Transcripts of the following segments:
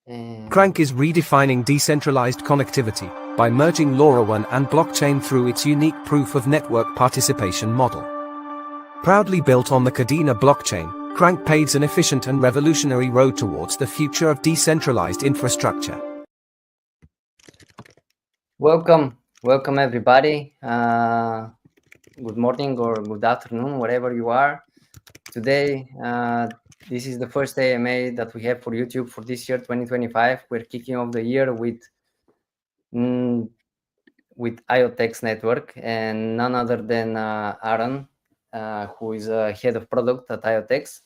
Crankk is redefining decentralized connectivity by merging LoRaWAN and blockchain through its unique proof of network participation model. Proudly built on the Cadena blockchain, Crankk paves an efficient and revolutionary road towards the future of decentralized infrastructure. Welcome everybody. Good morning or good afternoon, wherever you are. Today, this is the first AMA that we have for YouTube for this year, 2025. We're kicking off the year with IoTeX Network, and none other than Aaron, who is head of product at IoTeX.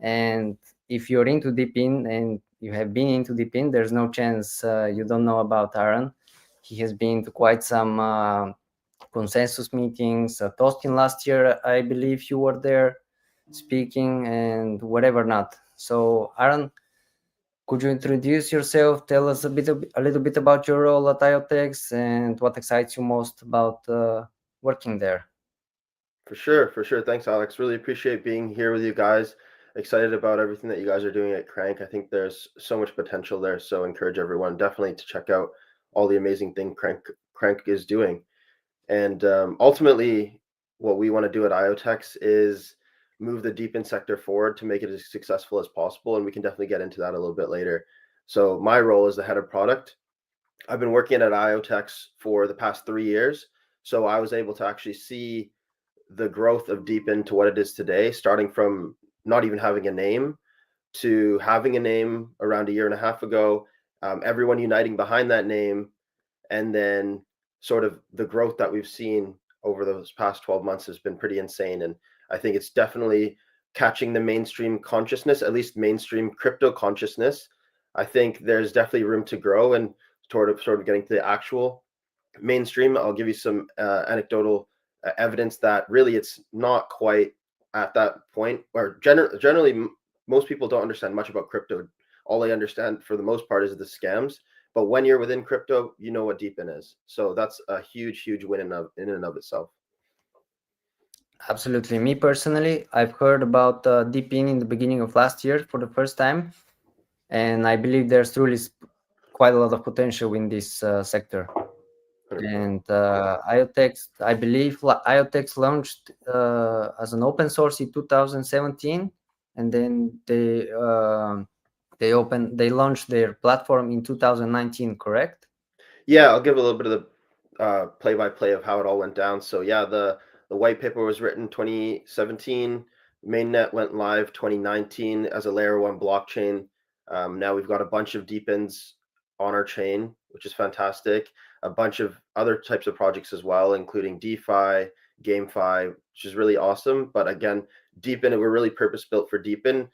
And if you're into DeepIn and you have been into DeepIn, there's no chance you don't know about Aaron. He has been to quite some consensus meetings at Austin last year. I believe you were there speaking and whatever not. So Aaron, could you introduce yourself? Tell us a little bit about your role at IoTeX and what excites you most about working there. For sure. Thanks, Alex. Really appreciate being here with you guys. Excited about everything that you guys are doing at Crankk. I think there's so much potential there. So encourage everyone definitely to check out all the amazing things Crankk is doing. And ultimately, what we want to do at IoTeX is move the DeepIn sector forward to make it as successful as possible. And we can definitely get into that a little bit later. So my role is the head of product. I've been working at IoTeX for the past 3 years. So I was able to actually see the growth of DeepIn to what it is today, starting from not even having a name to having a name around 1.5 years ago, everyone uniting behind that name, and then sort of the growth that we've seen over those past 12 months has been pretty insane. And I think it's definitely catching the mainstream consciousness, at least mainstream crypto consciousness. I think there's definitely room to grow and sort of getting to the actual mainstream. I'll give you some anecdotal evidence that really it's not quite at that point, or generally most people don't understand much about crypto. All they understand for the most part is the scams. But when you're within crypto, you know what DeepIn is. So that's a huge win in and of itself. Absolutely. Me personally, I've heard about DeepIn in the beginning of last year for the first time. And I believe there's truly quite a lot of potential in this sector. And IoTeX, I believe IoTeX launched as an open source in 2017, and then they launched their platform in 2019, correct? Yeah, I'll give a little bit of the play-by-play of how it all went down. So yeah, the white paper was written 2017. Mainnet went live 2019 as a layer 1 blockchain. Now we've got a bunch of DeepIns on our chain, which is fantastic. A bunch of other types of projects as well, including DeFi, GameFi, which is really awesome. But again, DeepIn, we're really purpose-built for DeepIn,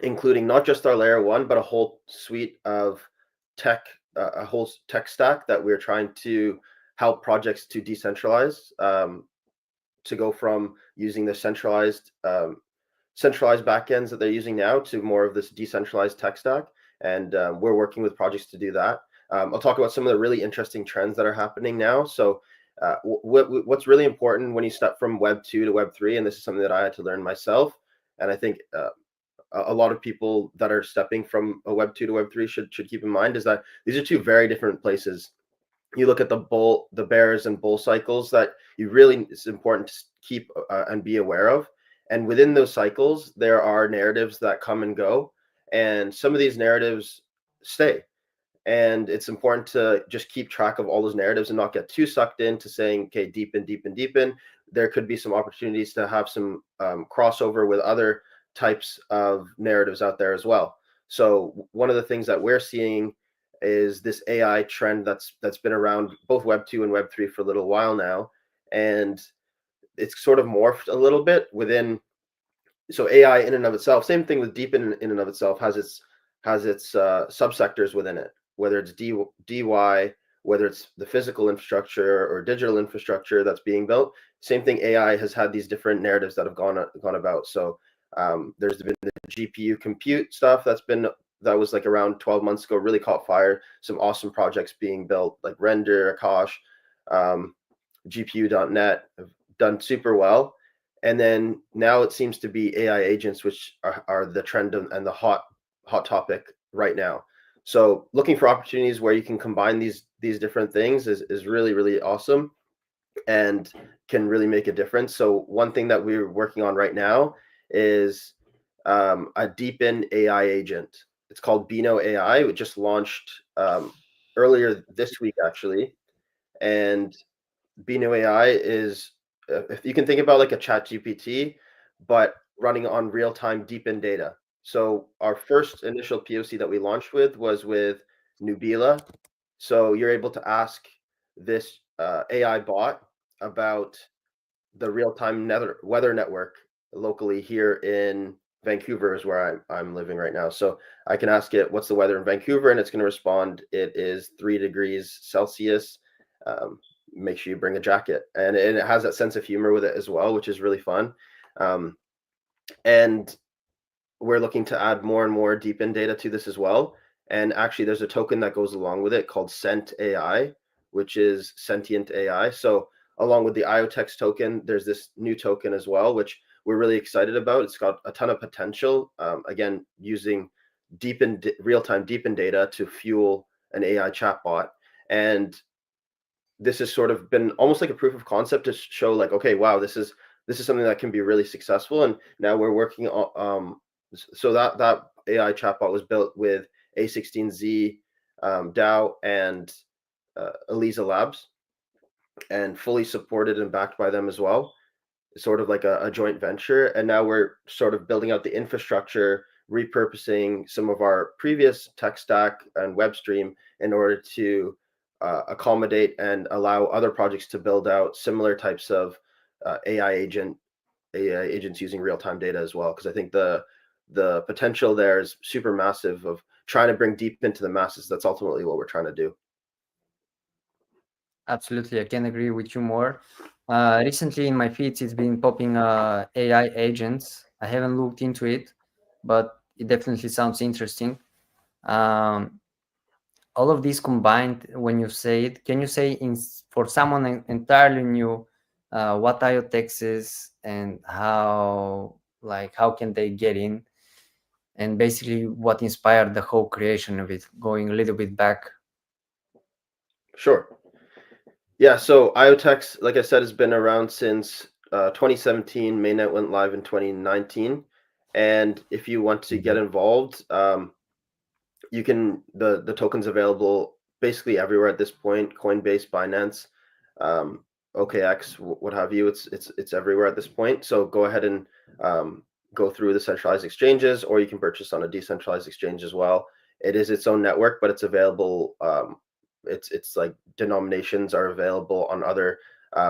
including not just our layer 1, but a whole suite of tech, a whole tech stack that we're trying to help projects to decentralize, to go from using the centralized backends that they're using now to more of this decentralized tech stack. And we're working with projects to do that. I'll talk about some of the really interesting trends that are happening now. So what's really important when you step from Web 2 to Web 3, and this is something that I had to learn myself, and I think a lot of people that are stepping from a Web 2 to Web 3 should keep in mind, is that these are two very different places. You look at the bears and bull cycles that it's important to keep and be aware of. And within those cycles, there are narratives that come and go, and some of these narratives stay. And it's important to just keep track of all those narratives and not get too sucked into saying, okay, DeepIn. There could be some opportunities to have some crossover with other types of narratives out there as well. So one of the things that we're seeing is this AI trend that's been around both Web 2 and Web 3 for a little while now. And it's sort of morphed a little bit within. So AI in and of itself, same thing with DeepIn in and of itself, has its subsectors within it, whether it's DY, whether it's the physical infrastructure or digital infrastructure that's being built. Same thing, AI has had these different narratives that have gone about. So there's been the GPU compute stuff that was like around 12 months ago, really caught fire. Some awesome projects being built like Render, Akash, GPU.net have done super well. And then now it seems to be AI agents, which are the trend and the hot topic right now. So looking for opportunities where you can combine these different things is really, really awesome and can really make a difference. So one thing that we're working on right now is a deepen AI agent. It's called Bino AI. It just launched earlier this week, actually. And Bino AI is, if you can think about like a chat GPT, but running on real-time deepened data. So our first initial POC that we launched with was with Nubila. So you're able to ask this AI bot about the real-time weather network locally here in Vancouver is where I'm living right now. So I can ask it, what's the weather in Vancouver? And it's going to respond, it is 3 degrees Celsius. Make sure you bring a jacket. And it has that sense of humor with it as well, which is really fun. And we're looking to add more and more deep-in data to this as well. And actually, there's a token that goes along with it called Sent AI, which is sentient AI. So along with the IoTeX token, there's this new token as well, which we're really excited about. It's got a ton of potential. Again, using real-time deep-in data to fuel an AI chatbot. And this has sort of been almost like a proof of concept to show like, okay, wow, this is something that can be really successful. And now we're working on so that AI chatbot was built with A16Z, DAO, and Eliza Labs, and fully supported and backed by them as well. Sort of like a joint venture. And now we're sort of building out the infrastructure, repurposing some of our previous tech stack and WebStream in order to accommodate and allow other projects to build out similar types of AI agents using real-time data as well. Because I think the potential there is super massive of trying to bring deep into the masses. That's ultimately what we're trying to do. Absolutely, I can agree with you more. Recently in my feeds, it's been popping AI agents. I haven't looked into it, but it definitely sounds interesting. All of these combined, when you say it, can you say for someone entirely new what IoTeX is and how can they get in, and basically what inspired the whole creation of it, going a little bit back? Sure. Yeah, so IoTeX, like I said, has been around since 2017. Mainnet went live in 2019. And if you want to get involved, you can, the token's available basically everywhere at this point: Coinbase, Binance, OKX, what have you. It's everywhere at this point. So go ahead and go through the centralized exchanges, or you can purchase on a decentralized exchange as well. It is its own network, but it's available. It's like denominations are available on other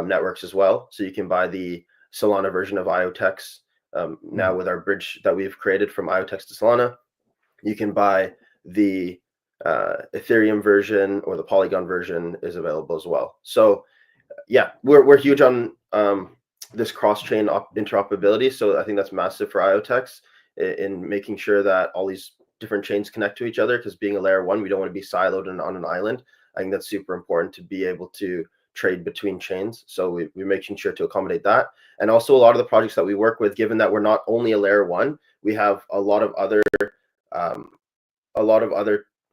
networks as well. So you can buy the Solana version of IoTeX now with our bridge that we've created from IoTeX to Solana. You can buy the Ethereum version, or the Polygon version is available as well. So yeah, we're huge on this cross-chain interoperability. So I think that's massive for IoTeX in making sure that all these different chains connect to each other, because being a layer 1, we don't want to be siloed on an island. I think that's super important to be able to trade between chains. So we're making sure to accommodate that. And also a lot of the projects that we work with, given that we're not only a layer 1, we have a lot of other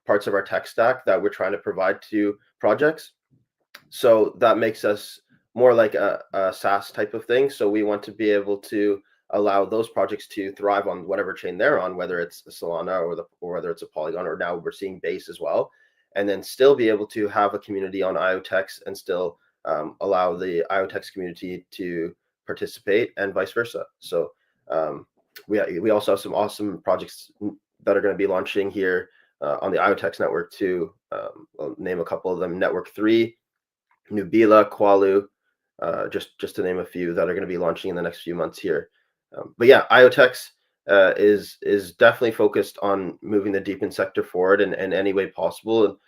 parts of our tech stack that we're trying to provide to projects. So that makes us more like a SaaS type of thing. So we want to be able to allow those projects to thrive on whatever chain they're on, whether it's a Solana or whether it's a Polygon, or now we're seeing Base as well, and then still be able to have a community on IoTeX and still allow the IoTeX community to participate, and vice versa. So we also have some awesome projects that are going to be launching here on the IoTeX network too. I'll name a couple of them: Network 3, Nubila, Qualu, just to name a few that are going to be launching in the next few months here. But yeah, IoTeX is definitely focused on moving the deep in sector forward in any way possible.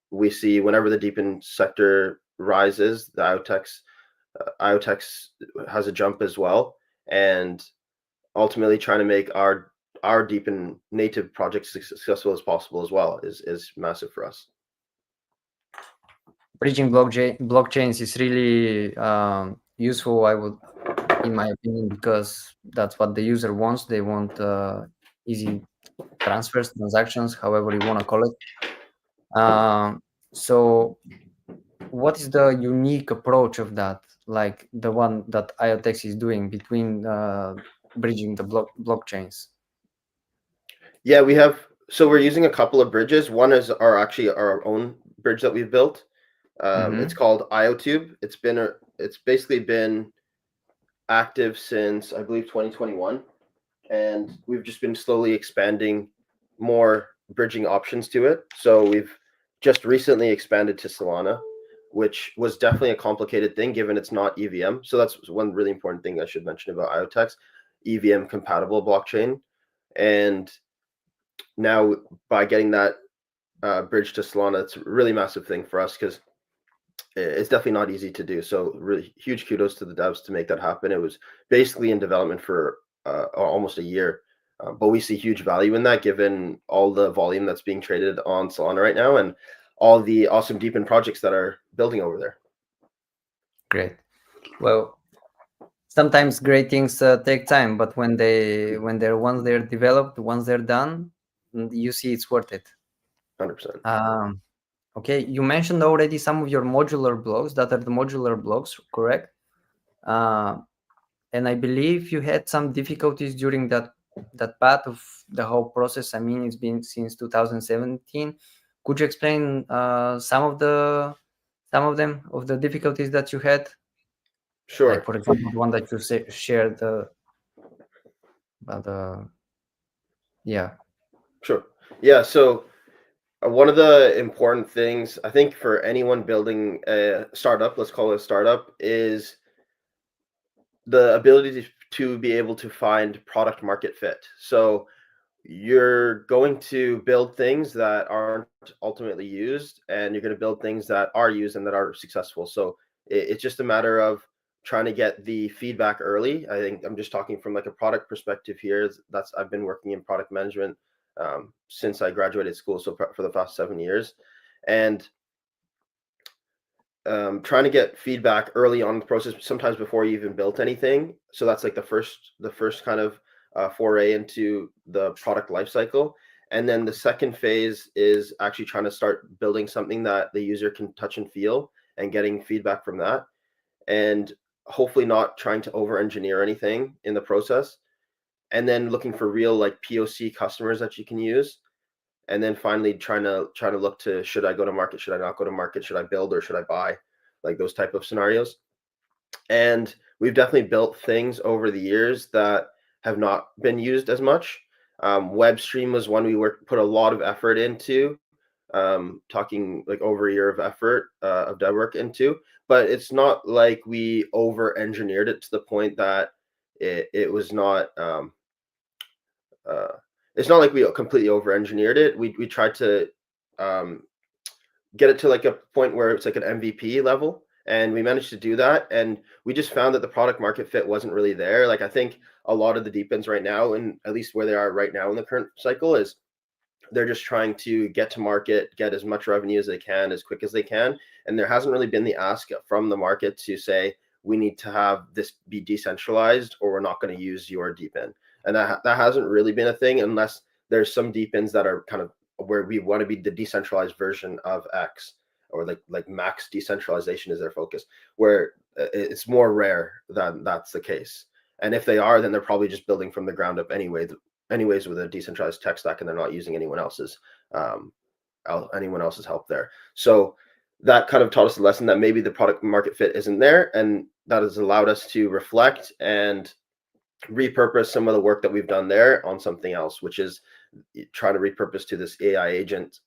We see whenever the deep in sector rises, the IoTeX has a jump as well, and ultimately trying to make our deep in native projects as successful as possible as well is massive for us. Bridging blockchains is really useful, in my opinion, because that's what the user wants. They want easy transfers, transactions, however you want to call it. So what is the unique approach of that, like the one that IoTeX is doing between bridging the blockchains? Yeah, so we're using a couple of bridges. One is actually our own bridge that we've built. It's called IoTube. It's basically been active since I believe 2021, and we've just been slowly expanding more bridging options to it. So we've just recently expanded to Solana, which was definitely a complicated thing given it's not EVM. So that's one really important thing I should mention about IoTeX, EVM compatible blockchain. And now by getting that bridge to Solana, it's a really massive thing for us because it's definitely not easy to do. So really huge kudos to the devs to make that happen. It was basically in development for almost a year, but we see huge value in that given all the volume that's being traded on Solana right now and all the awesome deepen projects that are building over there. Great. Well, sometimes great things take time, but once they're developed, once they're done, you see it's worth it. 100%. Okay, you mentioned already some of your modular blocks that are the modular blocks, correct? And I believe you had some difficulties during that part of the whole process. I mean, it's been since 2017. Could you explain some of the difficulties that you had? Sure. Like, for example, the one that you shared. Yeah. Sure. Yeah. So one of the important things I think for anyone building a startup, let's call it a startup, is the ability to be able to find product market fit. So you're going to build things that aren't ultimately used, and you're going to build things that are used and that are successful. So it's just a matter of trying to get the feedback early. I think I'm just talking from like a product perspective here. I've been working in product management since I graduated school, so for the past 7 years, and trying to get feedback early on in the process, sometimes before you even built anything. So that's like the first kind of foray into the product lifecycle. And then the second phase is actually trying to start building something that the user can touch and feel and getting feedback from that. And hopefully not trying to over engineer anything in the process. And then looking for real like POC customers that you can use. And then finally trying to look to, should I go to market? Should I not go to market? Should I build or should I buy? Like those type of scenarios. And we've definitely built things over the years that have not been used as much. WebStream was one we put a lot of effort into, talking like over a year of effort of dev work into, but it's not like we over engineered it to the point that it was not it's not like we completely over engineered it. We tried to get it to like a point where it's like an MVP level, and we managed to do that. And we just found that the product market fit wasn't really there. Like I think a lot of the deepens right now, and at least where they are right now in the current cycle, is they're just trying to get to market, get as much revenue as they can, as quick as they can. And there hasn't really been the ask from the market to say, we need to have this be decentralized or we're not going to use your deepen. And that hasn't really been a thing unless there's some deepens that are kind of where we want to be the decentralized version of X, or like max decentralization is their focus, where it's more rare that that's the case. And if they are, then they're probably just building from the ground up anyways with a decentralized tech stack, and they're not using anyone else's help there. So that kind of taught us a lesson that maybe the product market fit isn't there, and that has allowed us to reflect and repurpose some of the work that we've done there on something else, which is trying to repurpose to this AI agent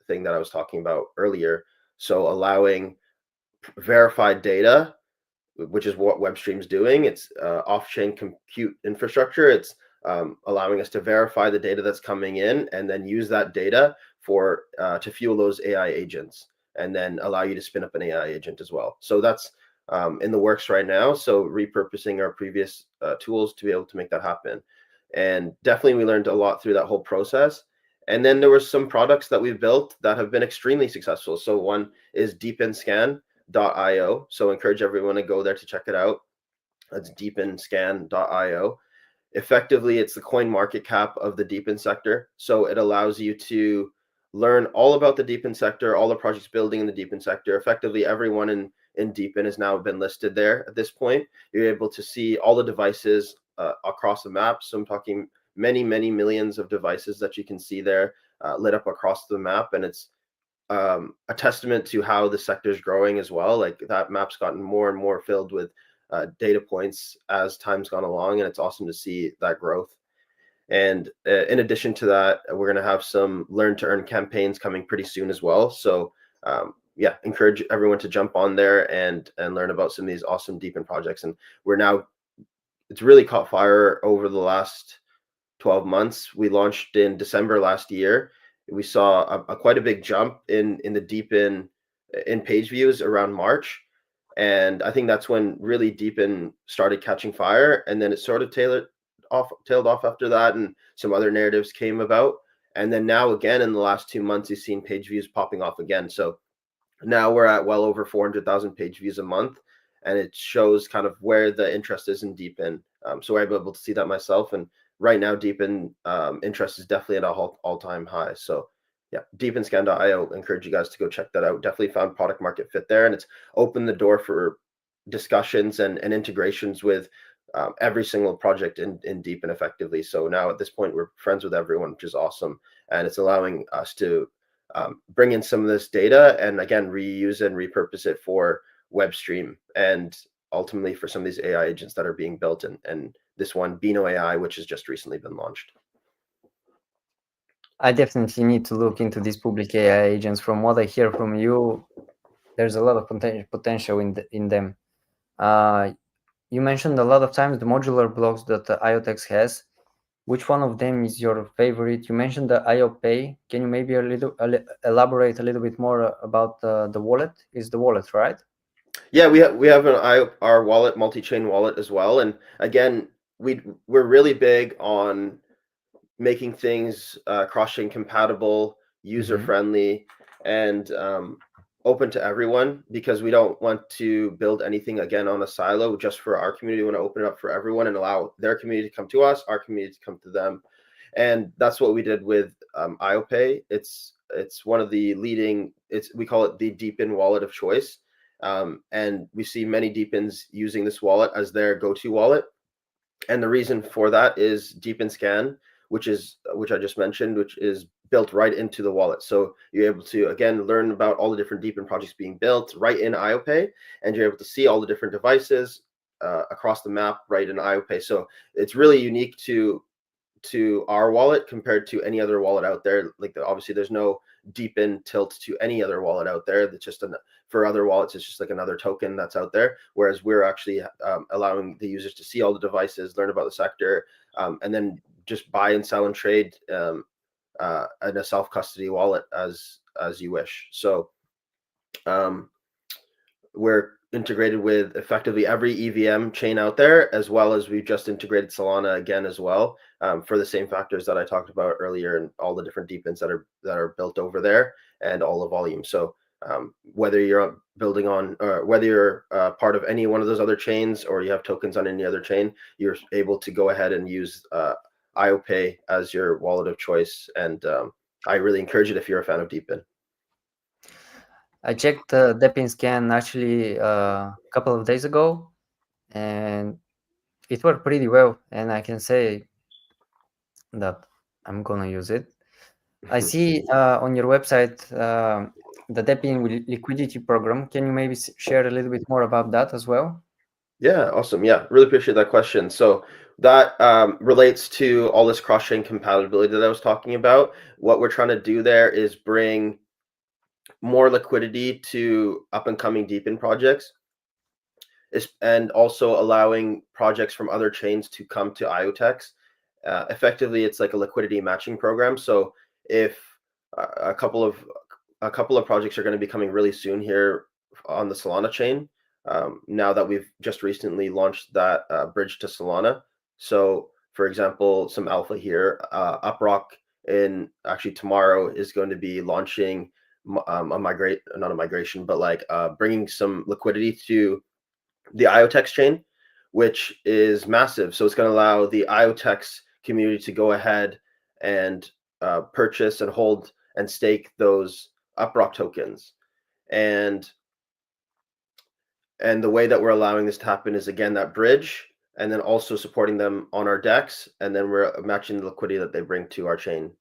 thing that I was talking about earlier. So allowing verified data, which is what WebStream's doing. It's off-chain compute infrastructure. It's allowing us to verify the data that's coming in and then use that data for to fuel those AI agents, and then allow you to spin up an AI agent as well. So that's in the works right now. So repurposing our previous tools to be able to make that happen. And definitely we learned a lot through that whole process. And then there were some products that we've built that have been extremely successful. So one is deepenscan.io. So encourage everyone to go there to check it out. That's deepenscan.io. effectively it's the coin market cap of the Deepin sector. So it allows you to learn all about the Deepin sector, all the projects building in the Deepin sector. Effectively, everyone in Deepin has now been listed there at this point. You're able to see all the devices across the map. So I'm talking many, many millions of devices that you can see there lit up across the map. And it's a testament to how the sector is growing as well. Like that map's gotten more and more filled with data points as time's gone along. And it's awesome to see that growth. And in addition to that, we're going to have some learn to earn campaigns coming pretty soon as well. So yeah, encourage everyone to jump on there and learn about some of these awesome Deepin projects. And it's really caught fire over the last 12 months. We launched in December last year. We saw quite a big jump in the Deepin in page views around March. And I think that's when really Deepin started catching fire. And then it sort of tailed off after that, and some other narratives came about. And then now again in the last 2 months, you've seen page views popping off again. So now we're at well over 400,000 page views a month, and it shows kind of where the interest is in Deepin. So I'm able to see that myself, and right now Deepin interest is definitely at an all-time high. So yeah, deepinscan.io, encourage you guys to go check that out. Definitely found product market fit there, and it's opened the door for discussions and integrations with every single project in Deepin effectively. So now at this point, we're friends with everyone, which is awesome. And it's allowing us to bring in some of this data and again, reuse and repurpose it for WebStream and ultimately for some of these AI agents that are being built, and this one, Beano AI, which has just recently been launched. I definitely need to look into these public AI agents. From what I hear from you, there's a lot of potential in them. You mentioned a lot of times the modular blocks that IoTeX has. Which one of them is your favorite? You mentioned the IoPay. Can you maybe elaborate a little bit more about the wallet? Is the wallet, right? Yeah, we have our wallet, multi-chain wallet as well. And again, we're really big on making things cross-chain compatible, user-friendly, and open to everyone, because we don't want to build anything again on a silo just for our community. We want to open it up for everyone and allow their community to come to us, our community to come to them. And that's what we did with IoPay. It's one of the leading, we call it the Deepin wallet of choice. And we see many Deepins using this wallet as their go-to wallet. And the reason for that is Deepin Scan, which I just mentioned, which is built right into the wallet. So you're able to, again, learn about all the different Deepin projects being built right in IoPay, and you're able to see all the different devices across the map right in IoPay. So it's really unique to our wallet compared to any other wallet out there. Like obviously there's no Deepin tilt to any other wallet out there. That's just for other wallets, it's just like another token that's out there. Whereas we're actually allowing the users to see all the devices, learn about the sector, and then just buy and sell and trade in a self-custody wallet as you wish. So we're integrated with effectively every EVM chain out there, as well as we've just integrated Solana again as well, for the same factors that I talked about earlier, and all the different Deepins that are built over there, and all the volume. So whether you're building on, or whether you're part of any one of those other chains, or you have tokens on any other chain, you're able to go ahead and use IoPay as your wallet of choice. And I really encourage it if you're a fan of Deepin. I checked the Deepin Scan actually a couple of days ago, and it worked pretty well. And I can say that I'm gonna use it. I see on your website the Deepin liquidity program. Can you maybe share a little bit more about that as well? Yeah, awesome. Yeah, really appreciate that question. So that relates to all this cross-chain compatibility that I was talking about. What we're trying to do there is bring more liquidity to up-and-coming Deepin projects, and also allowing projects from other chains to come to IoTeX. Effectively, it's like a liquidity matching program. So if a couple of projects are going to be coming really soon here on the Solana chain, now that we've just recently launched that bridge to Solana. So for example, some alpha here, Uprock in actually tomorrow is going to be launching not a migration, but like bringing some liquidity to the IoTeX chain, which is massive. So it's going to allow the IoTeX community to go ahead and purchase and hold and stake those Uprock tokens. And the way that we're allowing this to happen is, again, that bridge, and then also supporting them on our DEX, and then we're matching the liquidity that they bring to our chain.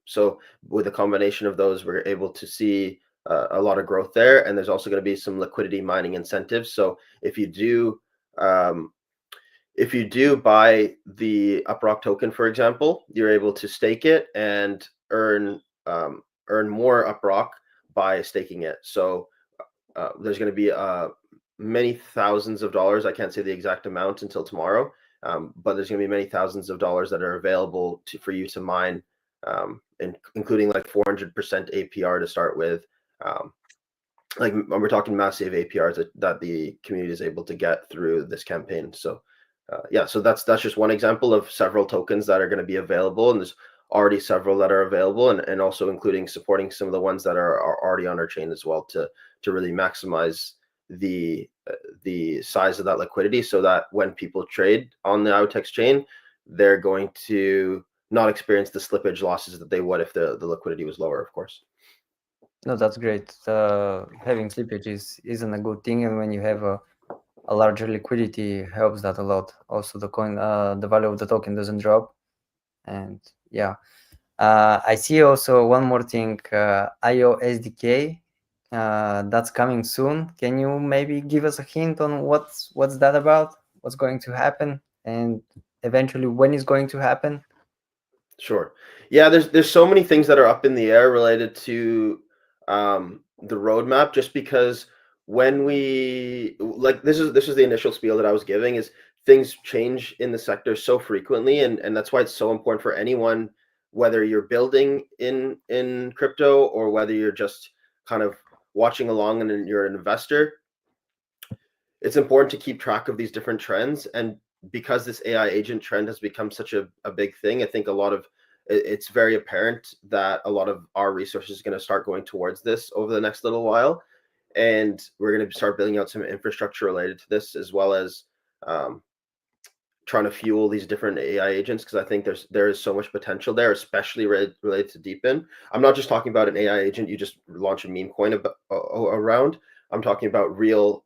So with a combination of those, we're able to see a lot of growth there, and there's also going to be some liquidity mining incentives. So if you do buy the Uprock token, for example, you're able to stake it and earn more Uprock by staking it. So there's going to be many thousands of dollars. I can't say the exact amount until tomorrow, but there's going to be many thousands of dollars that are available for you to mine, including like 400% APR to start with. Like we're talking massive APRs that the community is able to get through this campaign. So yeah, so that's just one example of several tokens that are going to be available, and there's already several that are available, and also including supporting some of the ones that are already on our chain as well to really maximize the size of that liquidity, so that when people trade on the IoTeX chain, they're going to not experience the slippage losses that they would if the liquidity was lower, of course. No, that's great. Having slippage isn't a good thing, and when you have a larger liquidity, helps that a lot. Also, the coin, the value of the token doesn't drop, and yeah. I see also one more thing, IO SDK, that's coming soon. Can you maybe give us a hint on what's that about? What's going to happen, and eventually when is going to happen? Sure. Yeah, there's so many things that are up in the air related to the roadmap, just because when we like this is the initial spiel that I was giving, is things change in the sector so frequently, and that's why it's so important for anyone, whether you're building in crypto or whether you're just kind of watching along and you're an investor. It's important to keep track of these different trends, and because this AI agent trend has become such a big thing, I think it's very apparent that a lot of our resources are going to start going towards this over the next little while, and we're going to start building out some infrastructure related to this, as well as trying to fuel these different AI agents, because I think there is so much potential there, especially related to Deepin. I'm not just talking about an AI agent you just launch a meme coin around. I'm talking about real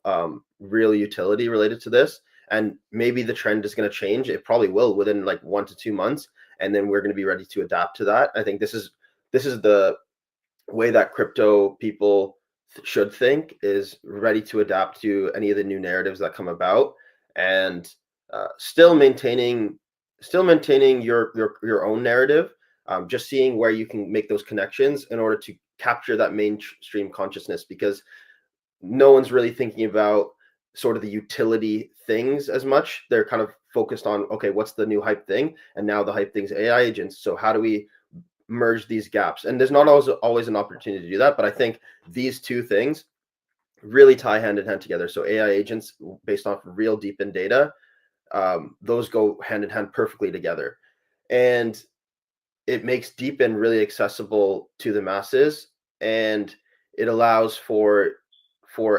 utility related to this, and maybe the trend is going to change. It probably will within like 1 to 2 months, and then we're going to be ready to adapt to that. I think this is the way that crypto people should think, is ready to adapt to any of the new narratives that come about, and still maintaining your own narrative, just seeing where you can make those connections in order to capture that mainstream consciousness, because no one's really thinking about sort of the utility things as much. They're kind of focused on, okay, what's the new hype thing? And now the hype thing's AI agents. So how do we merge these gaps? And there's not always an opportunity to do that, but I think these two things really tie hand in hand together. So AI agents based off real Deepin data, those go hand in hand perfectly together. And it makes Deepin really accessible to the masses, and it allows for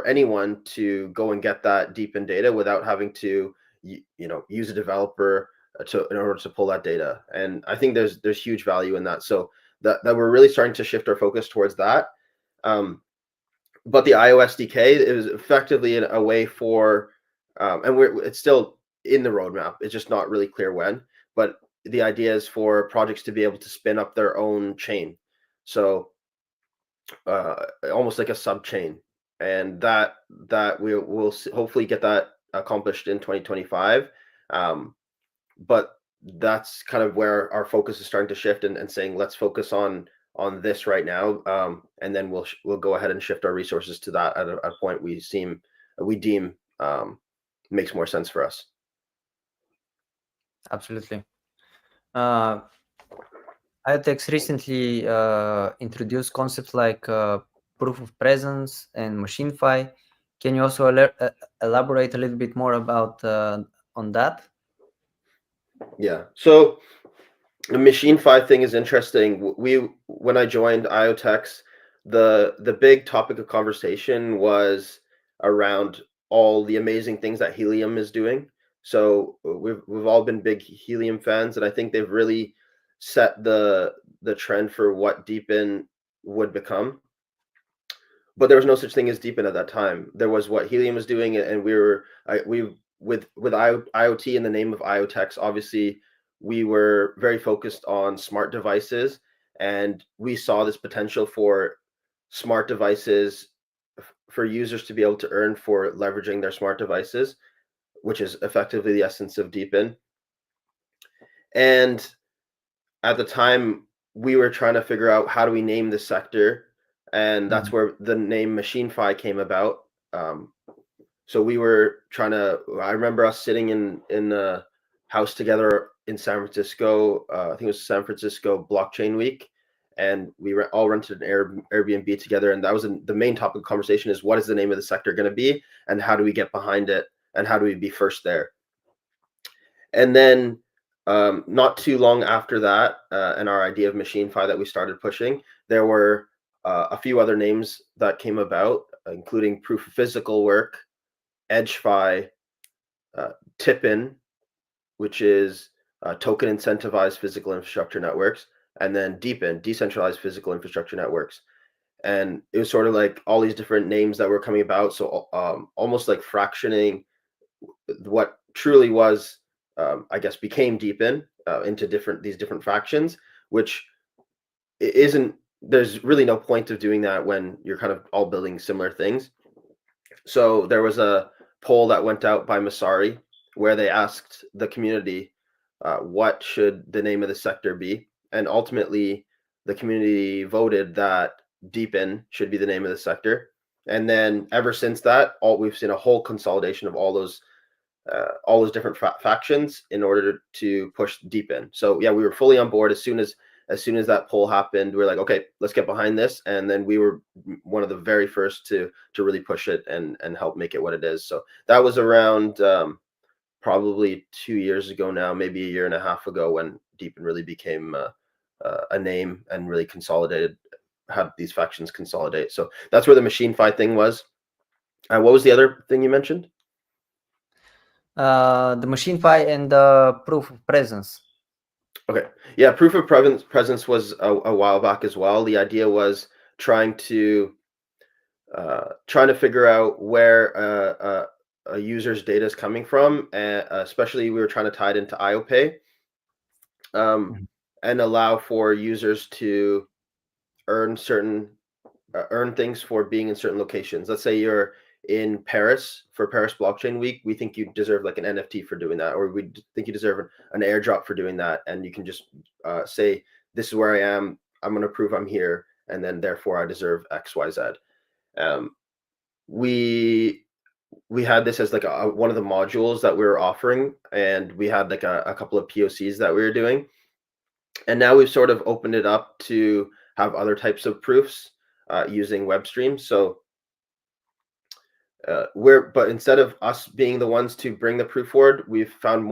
anyone to go and get that Deepin data without having to use a developer in order to pull that data. And I think there's huge value in that. So that we're really starting to shift our focus towards that. But the IO SDK is effectively a way for, and it's still in the roadmap. It's just not really clear when. But the idea is for projects to be able to spin up their own chain, so almost like a sub chain, and that we'll hopefully get that accomplished in 2025. But that's kind of where our focus is starting to shift, and saying let's focus on this right now, and then we'll go ahead and shift our resources to that at a point we deem makes more sense for us. Absolutely. IoTeX recently introduced concepts like proof of presence and MachineFi. Can you also elaborate a little bit more about on that? Yeah. So the MachineFi thing is interesting. When I joined IoTeX, the big topic of conversation was around all the amazing things that Helium is doing. So we've all been big Helium fans, and I think they've really set the trend for what DeepIn would become. But there was no such thing as DeepIn at that time. There was what Helium was doing, and with IoT in the name of IoTeX, obviously we were very focused on smart devices, and we saw this potential for smart devices for users to be able to earn for leveraging their smart devices, which is effectively the essence of DeepIn. And at the time, we were trying to figure out how do we name the sector, and that's where the name MachineFi came about. So we were trying to. I remember us sitting in a house together in San Francisco. I think it was San Francisco Blockchain Week, and we all rented an Airbnb together. And that was the main topic of conversation: is what is the name of the sector going to be, and how do we get behind it, and how do we be first there? And then not too long after that, and our idea of MachineFi that we started pushing, there were a few other names that came about, including Proof of Physical Work, EdgeFi, TIPIN, which is token incentivized physical infrastructure networks, and then DeepIn, decentralized physical infrastructure networks. And it was sort of like all these different names that were coming about. So almost like fractioning what truly was, I guess, became DeepIn into these different factions, which isn't. There's really no point of doing that when you're kind of all building similar things. So there was a poll that went out by Masari where they asked the community what should the name of the sector be, and ultimately the community voted that DeepIn should be the name of the sector. And then ever since that, we've seen a whole consolidation of all those different factions in order to push DeepIn. So yeah, we were fully on board as soon as that poll happened. We were like, okay, let's get behind this, and then we were one of the very first to really push it and help make it what it is. So that was around probably 2 years ago now, maybe a year and a half ago, when DeepIn really became a name and really consolidated, had these factions consolidate. So that's where the MachineFi thing was. What was the other thing you mentioned? The MachineFi and the Proof of Presence. Okay. Yeah, proof of presence was a while back as well. The idea was trying to figure out where a user's data is coming from, and especially we were trying to tie it into IOPay, and allow for users to earn things for being in certain locations. Let's say you're in Paris for Paris Blockchain Week. We think you deserve like an NFT for doing that, or we think you deserve an airdrop for doing that. And you can just say, this is where I am. I'm going to prove I'm here. And then therefore I deserve X, Y, Z. We had this as like one of the modules that we were offering, and we had like a couple of POCs that we were doing. And now we've sort of opened it up to have other types of proofs using web streams. So but instead of us being the ones to bring the proof forward, we've found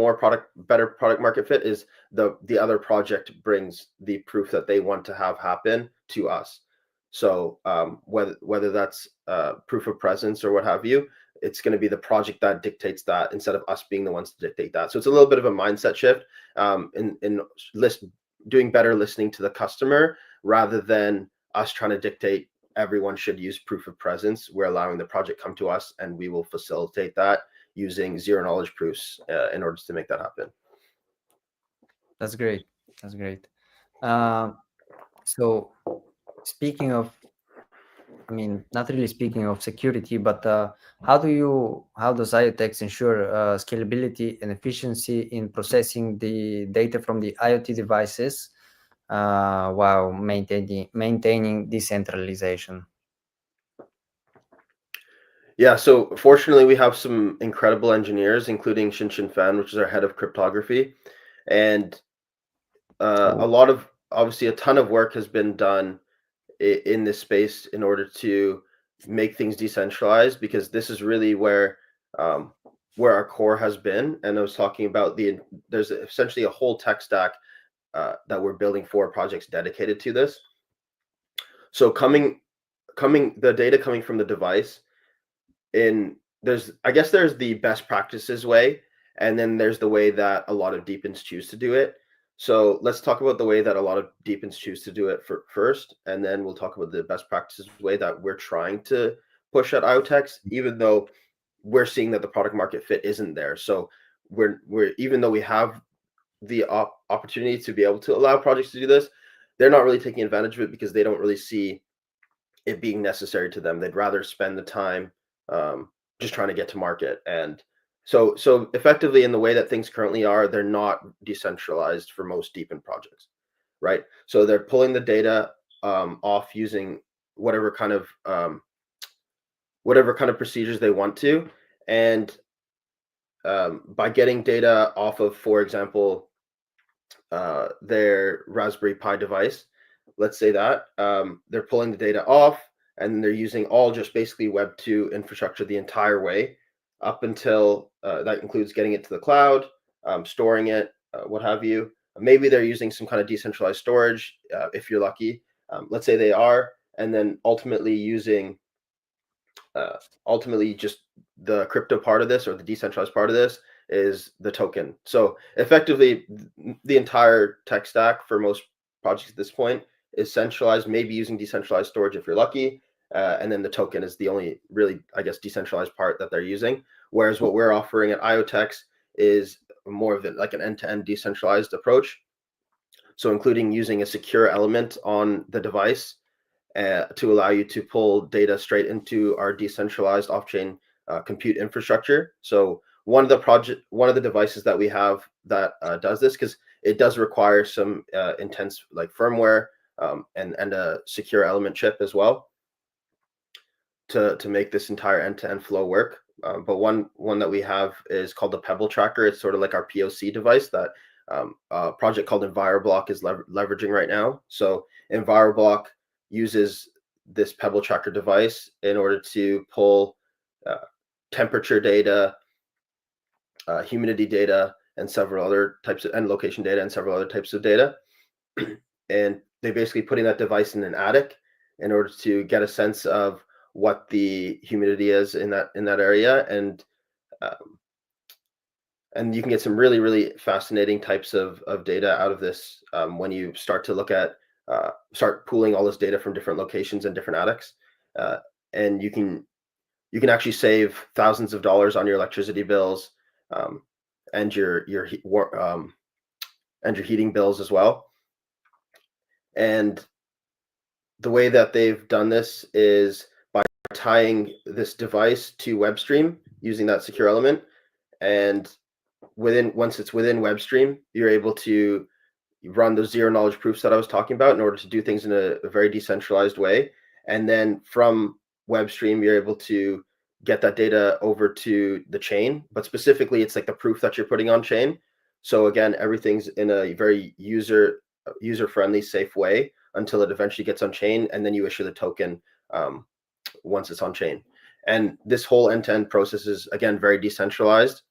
better product market fit is the other project brings the proof that they want to have happen to us. So whether that's proof of presence or what have you, it's going to be the project that dictates that instead of us being the ones to dictate that. So it's a little bit of a mindset shift in doing better listening to the customer rather than us trying to dictate everyone should use proof of presence. We're allowing the project come to us, and we will facilitate that using zero knowledge proofs in order to make that happen. That's great. That's great. So speaking of, I mean, not really speaking of security, but how does IoTeX ensure scalability and efficiency in processing the data from the IoT devices while maintaining decentralization? Yeah, so fortunately we have some incredible engineers, including Shinshin Fan, which is our head of cryptography. And obviously a ton of work has been done in this space in order to make things decentralized, because this is really where our core has been. And I was talking about there's essentially a whole tech stack that we're building for projects dedicated to this. So the data coming from the device there's the best practices way, and then there's the way that a lot of deepins choose to do it. So let's talk about the way that a lot of deepins choose to do it first, and then we'll talk about the best practices way that we're trying to push at IoTeX, even though we're seeing that the product market fit isn't there. So we're even though we have the opportunity to be able to allow projects to do this, they're not really taking advantage of it because they don't really see it being necessary to them. They'd rather spend the time just trying to get to market. And so effectively, in the way that things currently are, they're not decentralized for most deepen projects, right? So they're pulling the data off using whatever kind of procedures they want to, and by getting data off of, for example, their Raspberry Pi device, let's say that they're pulling the data off, and they're using all just basically Web 2 infrastructure the entire way up until that includes getting it to the cloud, storing it, what have you. Maybe they're using some kind of decentralized storage if you're lucky. Let's say they are, and then ultimately using just the crypto part of this, or the decentralized part of this, is the token. So effectively, the entire tech stack for most projects at this point is centralized, maybe using decentralized storage if you're lucky, and then the token is the only really, I guess, decentralized part that they're using. Whereas what we're offering at IoTeX is more of like an end-to-end decentralized approach. So including using a secure element on the device to allow you to pull data straight into our decentralized off-chain compute infrastructure. So one of the devices that we have that does this, because it does require some intense like firmware and a secure element chip as well to make this entire end-to-end flow work. But one that we have is called the Pebble Tracker. It's sort of like our POC device that a project called EnviroBlock is leveraging right now. So EnviroBlock uses this Pebble Tracker device in order to pull temperature data, humidity data, and several other types of, and location data, and several other types of data. And they basically putting that device in an attic in order to get a sense of what the humidity is in that area, and you can get some really, really fascinating types of data out of this when you start to look at start pooling all this data from different locations and different attics, and you can actually save thousands of dollars on your electricity bills and your heating bills as well. And the way that they've done this is by tying this device to WebStream using that secure element, and once it's within WebStream, you're able to run those zero knowledge proofs that I was talking about in order to do things in a very decentralized way. And then from WebStream, you're able to get that data over to the chain, but specifically it's like the proof that you're putting on chain. So again, everything's in a very user-friendly, safe way until it eventually gets on chain, and then you issue the token once it's on chain. And this whole end-to-end process is, again, very decentralized,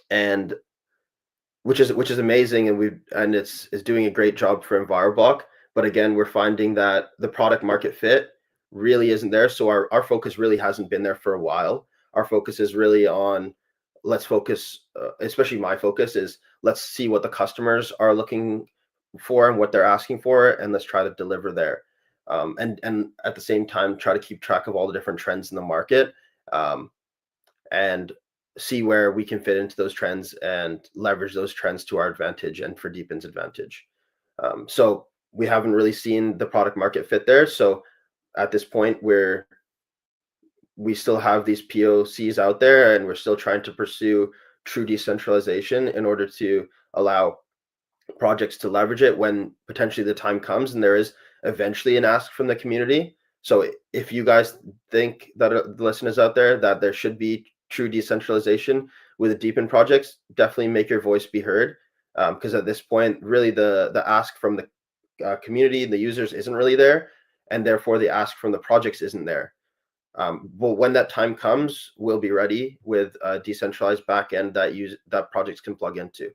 and which is amazing, and it's doing a great job for EnviroBlock. But again, we're finding that the product market fit really isn't there. So our focus really hasn't been there for a while. Our focus is really on, let's focus, especially my focus is, let's see what the customers are looking for and what they're asking for, and let's try to deliver there. And at the same time, try to keep track of all the different trends in the market, and see where we can fit into those trends and leverage those trends to our advantage and for Deepin's advantage. So we haven't really seen the product market fit there. So at this point, we still have these POCs out there, and we're still trying to pursue true decentralization in order to allow projects to leverage it when potentially the time comes and there is eventually an ask from the community. So if you guys think that the listeners out there that there should be true decentralization with the Deepin projects, definitely make your voice be heard, because at this point, really the ask from the community, the users, isn't really there, and therefore the ask from the projects isn't there. But when that time comes, we'll be ready with a decentralized backend that projects can plug into.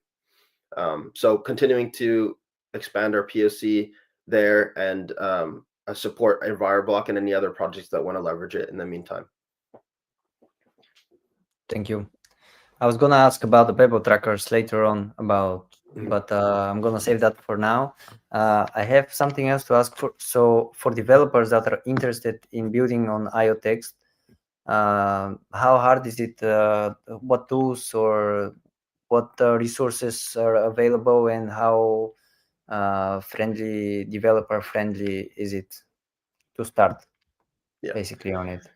So continuing to expand our POC there, and support EnviroBlock and any other projects that want to leverage it in the meantime. Thank you. I was gonna ask about the Pebble trackers later on but I'm gonna save that for now. I have something else to ask for. So for developers that are interested in building on IoTeX, how hard is it? What tools or what resources are available, and how developer friendly is it to start? Yeah. Basically on it.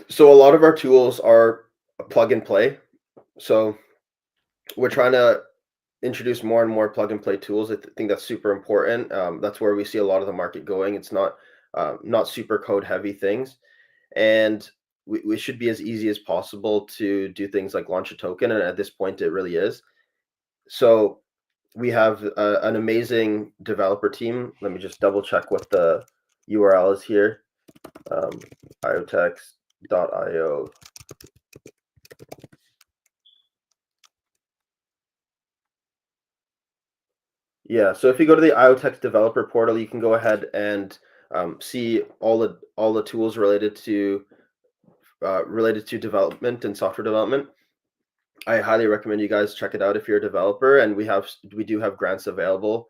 So a lot of our tools are plug and play. So we're trying to introduce more and more plug and play tools. I think that's super important. That's where we see a lot of the market going. It's not super code heavy things, and we should be as easy as possible to do things like launch a token. And at this point, it really is. So we have an amazing developer team. Let me just double check what the URL is here. IoTeX.io. Yeah, so if you go to the IoTeX developer portal, you can go ahead and see all the tools related to development and software development. I highly recommend you guys check it out if you're a developer, and we do have grants available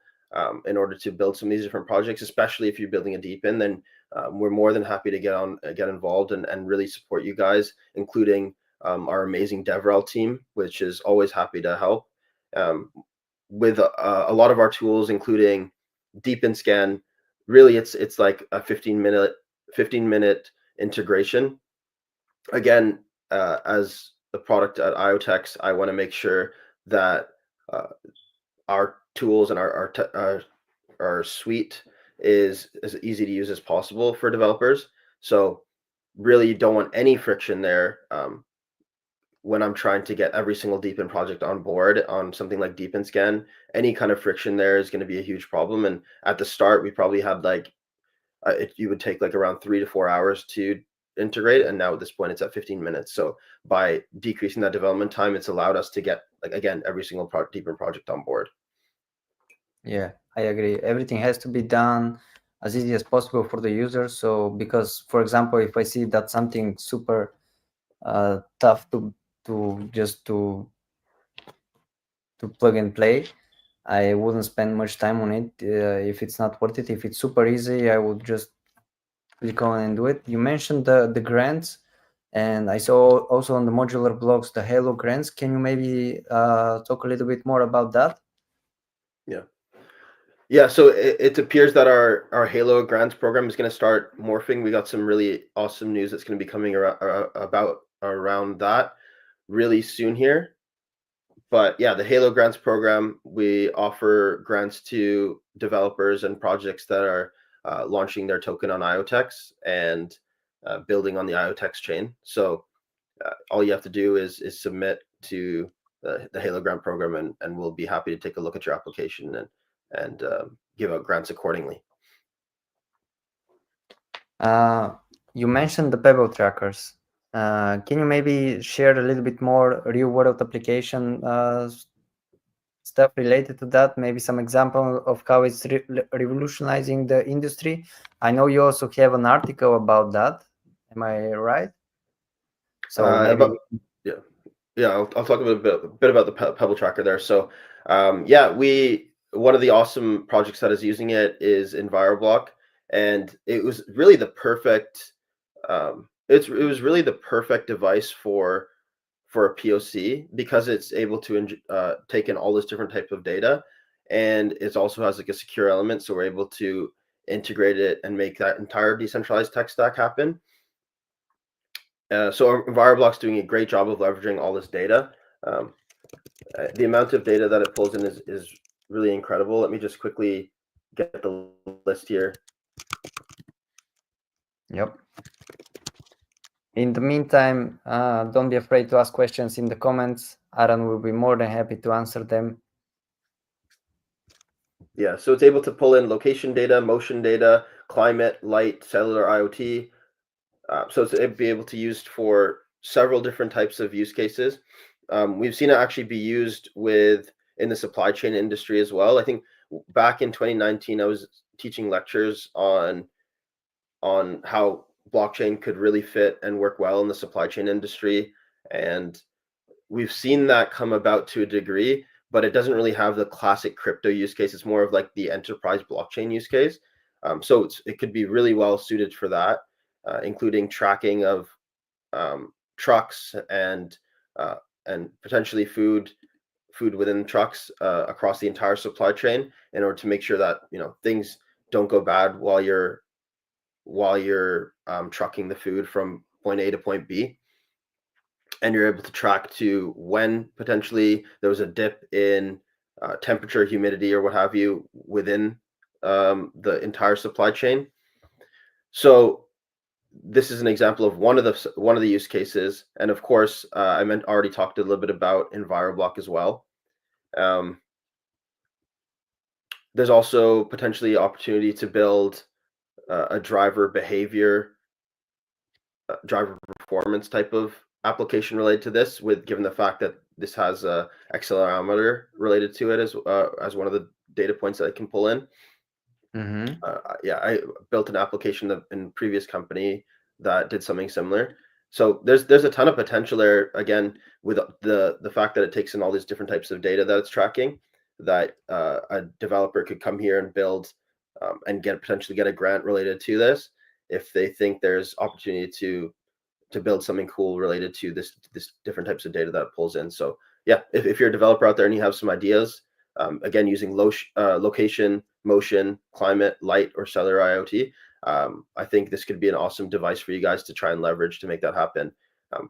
in order to build some of these different projects, especially if you're building a deep-in. Then we're more than happy to get involved and really support you guys, including our amazing DevRel team, which is always happy to help with a lot of our tools, including deep-in scan. Really, it's like a 15-minute integration. Again, as the product at IoTeX, I want to make sure that our tools and our suite is as easy to use as possible for developers. So really, you don't want any friction there when I'm trying to get every single deep-in project on board on something like deep-in scan. Any kind of friction there is going to be a huge problem. And at the start, we probably had like you would take like around 3 to 4 hours to integrate, and now at this point it's at 15 minutes. So by decreasing that development time, it's allowed us to get, like, again, every single deep-in project on board. Yeah, I agree. Everything has to be done as easy as possible for the user. So because, for example, if I see that something super tough to just to plug and play, I wouldn't spend much time on it. If it's not worth it, if it's super easy, I would just click on and do it. You mentioned the grants, and I saw also on the modular blocks the Halo grants. Can you maybe talk a little bit more about that? Yeah, so it appears that our Halo grants program is going to start morphing. We got some really awesome news that's going to be coming around that really soon here. But yeah, the Halo grants program, we offer grants to developers and projects that are launching their token on IoTeX and building on the IoTeX chain. So all you have to do is submit to the Halo grant program, and we'll be happy to take a look at your application and give out grants accordingly. You mentioned the Pebble trackers. Can you maybe share a little bit more real-world application stuff related to that? Maybe some example of how it's revolutionizing the industry. I know you also have an article about that. Am I right? So maybe I'll talk a bit about the Pebble tracker there. So one of the awesome projects that is using it is EnviroBlock, and it was really the perfect it was really the perfect device for a POC, because it's able to take in all this different type of data, and it also has like a secure element, so we're able to integrate it and make that entire decentralized tech stack happen. So EnviroBlock's doing a great job of leveraging all this data. The amount of data that it pulls in is really incredible. Let me just quickly get the list here. Yep. In the meantime, don't be afraid to ask questions in the comments. Aaron will be more than happy to answer them. Yeah, so it's able to pull in location data, motion data, climate, light, cellular IoT. So it'd be able to be used for several different types of use cases. We've seen it actually be used in the supply chain industry as well. I think back in 2019, I was teaching lectures on how blockchain could really fit and work well in the supply chain industry. And we've seen that come about to a degree, but it doesn't really have the classic crypto use case. It's more of like the enterprise blockchain use case. So it could be really well suited for that, including tracking of trucks and potentially food within trucks across the entire supply chain, in order to make sure that things don't go bad while you're trucking the food from point A to point B. And you're able to track to when potentially there was a dip in temperature, humidity, or what have you within the entire supply chain. So this is an example of one of the use cases. And of course, I already talked a little bit about EnviroBlock as well. There's also potentially opportunity to build a driver behavior, driver performance type of application related to this, given the fact that this has a accelerometer related to it as one of the data points that I can pull in. I built an application in previous company that did something similar. So there's a ton of potential there, again, with the fact that it takes in all these different types of data that it's tracking, that a developer could come here and build and potentially get a grant related to this if they think there's opportunity to build something cool related to this different types of data that it pulls in. So yeah, if you're a developer out there and you have some ideas, again, using location, motion, climate, light, or cellular IoT, I think this could be an awesome device for you guys to try and leverage to make that happen.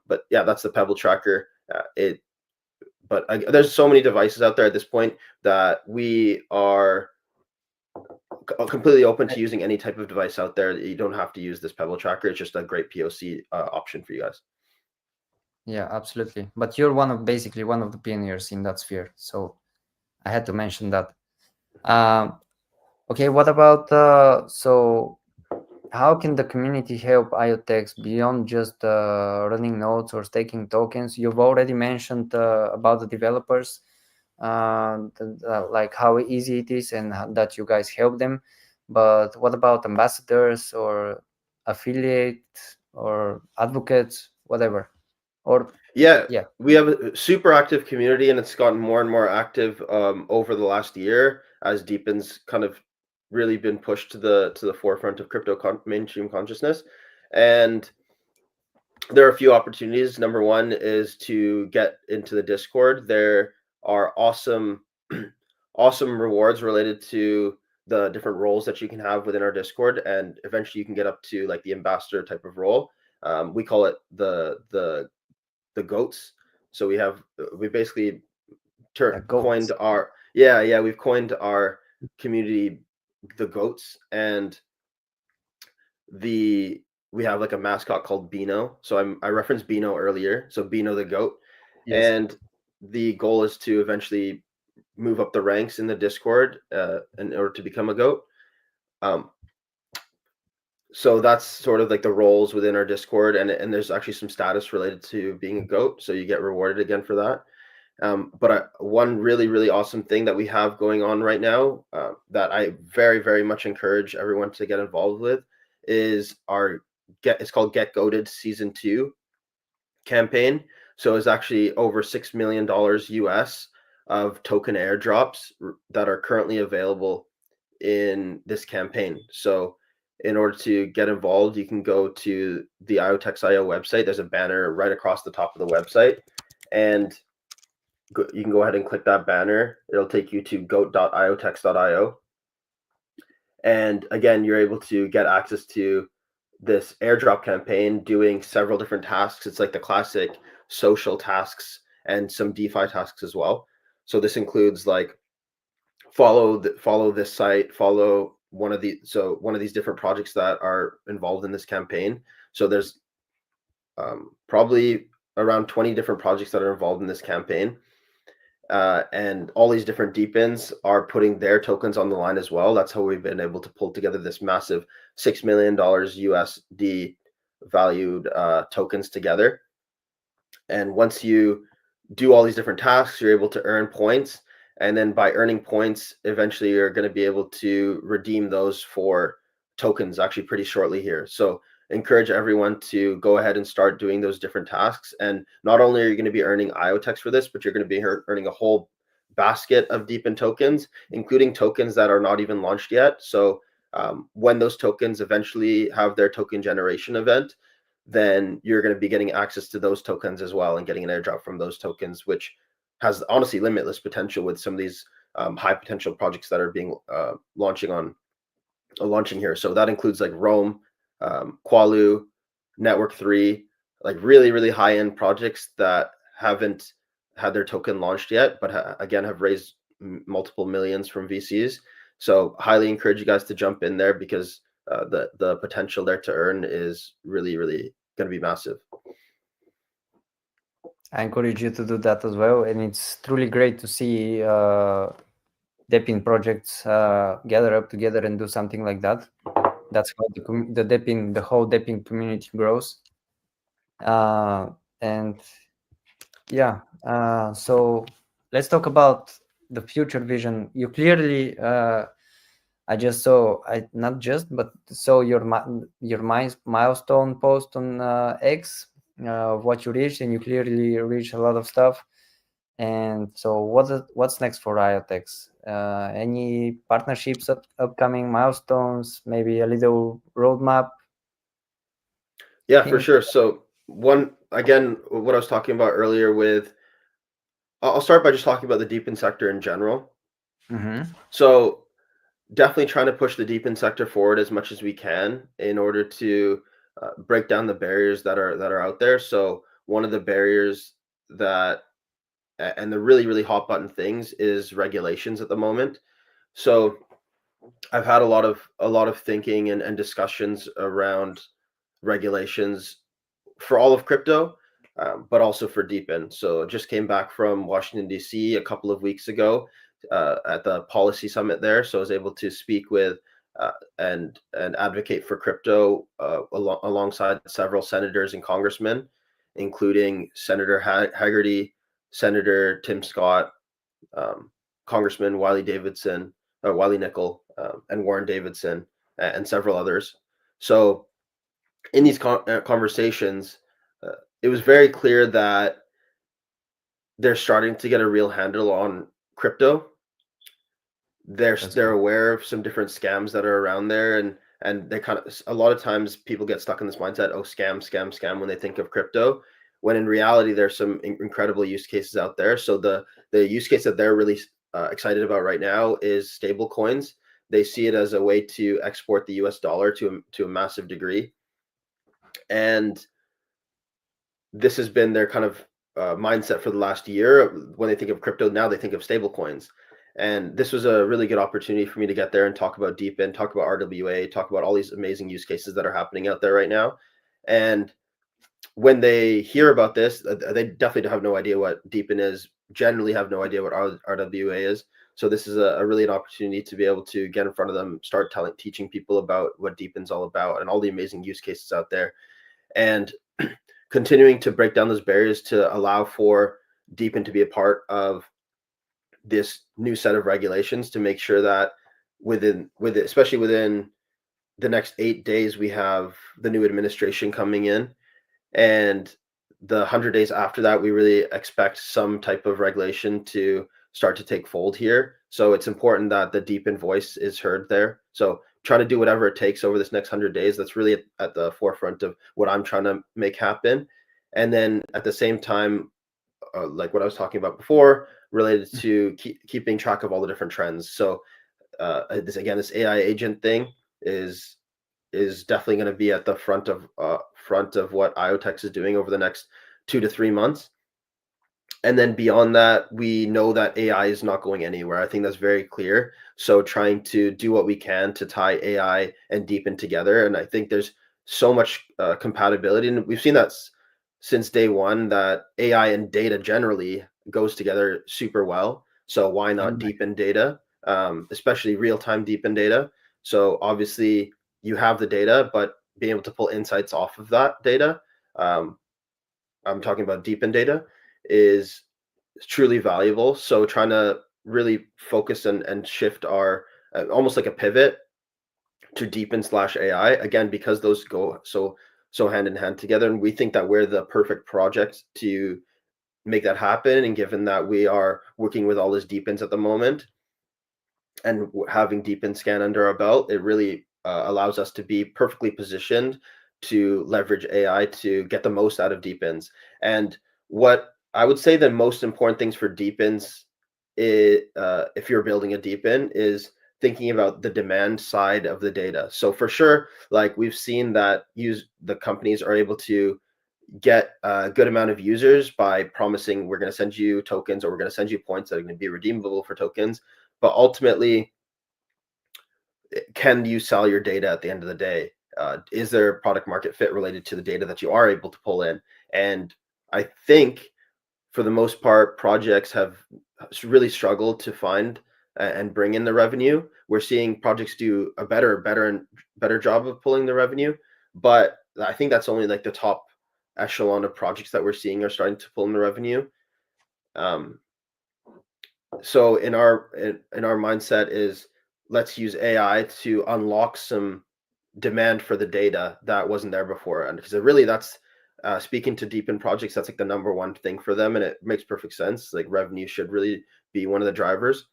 But yeah, that's the Pebble tracker. There's so many devices out there at this point that we are completely open to using any type of device out there. You don't have to use this Pebble tracker. It's just a great POC option for you guys. Yeah, absolutely. But you're basically one of the pioneers in that sphere, so I had to mention that. Okay, what about so how can the community help IoTeX beyond just running nodes or staking tokens? You've already mentioned about the developers, like how easy it is and that you guys help them. But what about ambassadors or affiliates or advocates, whatever? Or yeah, we have a super active community, and it's gotten more and more active over the last year as Deepin's kind of really been pushed to the forefront of crypto mainstream consciousness. And there are a few opportunities. Number one is to get into the Discord. There are awesome rewards related to the different roles that you can have within our Discord, and eventually you can get up to like the ambassador type of role. We call it the goats. So we basically coined our we've coined our community the goats, and we have like a mascot called Beano. So I referenced Beano earlier. So Beano the goat. Yes. And the goal is to eventually move up the ranks in the Discord in order to become a goat. So that's sort of like the roles within our Discord, and there's actually some status related to being a goat, so you get rewarded again for that. But one really, really awesome thing that we have going on right now that I very, very much encourage everyone to get involved with is it's called Get Goated Season 2 campaign. So it's actually over $6 million US of token airdrops that are currently available in this campaign. So in order to get involved, you can go to the IoTeX.io website. There's a banner right across the top of the website, and you can go ahead and click that banner. It'll take you to goat.iotex.io. And again, you're able to get access to this airdrop campaign doing several different tasks. It's like the classic social tasks and some DeFi tasks as well. So this includes like follow this site, follow one of these different projects that are involved in this campaign. So there's probably around 20 different projects that are involved in this campaign. And all these different Deepins are putting their tokens on the line as well. That's how we've been able to pull together this massive $6 million USD valued tokens together. And once you do all these different tasks, you're able to earn points. And then by earning points, eventually you're going to be able to redeem those for tokens actually pretty shortly here. So encourage everyone to go ahead and start doing those different tasks. And not only are you going to be earning IoTeX for this, but you're going to be earning a whole basket of Deepin tokens, including tokens that are not even launched yet. So when those tokens eventually have their token generation event, then you're going to be getting access to those tokens as well and getting an airdrop from those tokens, which has honestly limitless potential with some of these high potential projects that are being launching here. So that includes like Rome, Qualu, Network 3, like really, really high end projects that haven't had their token launched yet, but again, have raised multiple millions from VCs. So highly encourage you guys to jump in there because the potential there to earn is really, really going to be massive. I encourage you to do that as well, and it's truly great to see Depin projects gather up together and do something like that. That's how the whole Depin community grows. And yeah, so let's talk about the future vision. You clearly, I just saw, not just, but saw your milestone post on X of what you reached, and you clearly reached a lot of stuff. And so what's next for IoTeX? Any partnerships, upcoming milestones, maybe a little roadmap? Yeah, for sure. So one, again, what I was talking about earlier with, I'll start by just talking about the Deepin sector in general. So definitely trying to push the Deepin sector forward as much as we can in order to break down the barriers that are out there. So one of the barriers that, and the really, really hot button things is regulations at the moment. So I've had a lot of thinking and discussions around regulations for all of crypto, but also for Deepin. So I just came back from Washington, D.C. a couple of weeks ago at the policy summit there. So I was able to speak with and advocate for crypto alongside several senators and congressmen, including Senator Haggerty, Senator Tim Scott, Congressman Wiley Nickel, and Warren Davidson, and several others. So in these conversations, it was very clear that they're starting to get a real handle on crypto. They're aware of some different scams that are around there, and they kind of, a lot of times people get stuck in this mindset, oh, scam when they think of crypto, when in reality there's some incredible use cases out there. So the use case that they're really excited about right now is stable coins. They see it as a way to export the US dollar to a massive degree, and this has been their kind of mindset for the last year. When they think of crypto, now they think of stable coins. And this was a really good opportunity for me to get there and talk about Deepin, talk about RWA, talk about all these amazing use cases that are happening out there right now. And when they hear about this, they definitely have no idea what Deepin is, generally have no idea what RWA is. So this is a really an opportunity to be able to get in front of them, start teaching people about what Deepin's all about and all the amazing use cases out there. And continuing to break down those barriers to allow for Deepin to be a part of this new set of regulations, to make sure that especially within the next 8 days, we have the new administration coming in, and the 100 days after that, we really expect some type of regulation to start to take fold here. So it's important that the Deepin voice is heard there. So try to do whatever it takes over this next 100 days. That's really at the forefront of what I'm trying to make happen. And then at the same time, like what I was talking about before, related to keeping track of all the different trends. So this AI agent thing is definitely going to be at the front of what IoTeX is doing over the next 2 to 3 months. And then beyond that, we know that AI is not going anywhere. I think that's very clear. So trying to do what we can to tie AI and Deepin together. And I think there's so much compatibility. And we've seen that since day one, that AI and data generally goes together super well. So why not Deepin data, especially real-time Deepin data? So obviously you have the data, but being able to pull insights off of that data, I'm talking about Deepin data, is truly valuable. So trying to really focus and shift our almost like a pivot to deepen / AI, again, because those go so hand in hand together. And we think that we're the perfect project to make that happen. And given that we are working with all these deepens at the moment and having deepen scan under our belt, it really allows us to be perfectly positioned to leverage AI to get the most out of deepens. And what I would say the most important things for deepens, if you're building a deepen, is thinking about the demand side of the data. So for sure, like we've seen that the companies are able to get a good amount of users by promising we're going to send you tokens or we're going to send you points that are going to be redeemable for tokens. But ultimately, can you sell your data at the end of the day? Is there product market fit related to the data that you are able to pull in? And I think for the most part, projects have really struggled to find and bring in the revenue. We're seeing projects do a better job of pulling the revenue, but I think that's only like the top echelon of projects that we're seeing are starting to pull in the revenue. So in our mindset is let's use AI to unlock some demand for the data that wasn't there before, and because really that's speaking to deepen projects, that's like the number one thing for them, and it makes perfect sense. Like revenue should really be one of the drivers.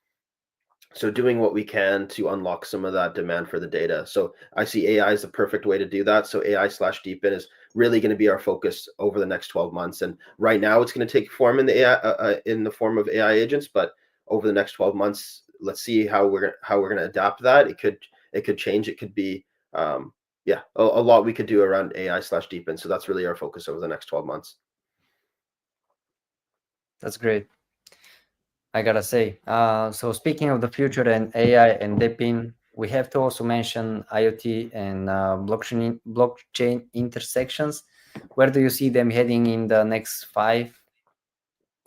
So doing what we can to unlock some of that demand for the data. So I see AI as the perfect way to do that. So AI / deepen is really going to be our focus over the next 12 months. And right now it's going to take form in the AI, in the form of AI agents, but over the next 12 months, let's see how we're going to adapt that. It could change. It could be, yeah, a lot we could do around AI / deepen. So that's really our focus over the next 12 months. That's great. I gotta say. So speaking of the future and AI and deepin, we have to also mention IoT and blockchain intersections. Where do you see them heading in the next 5-10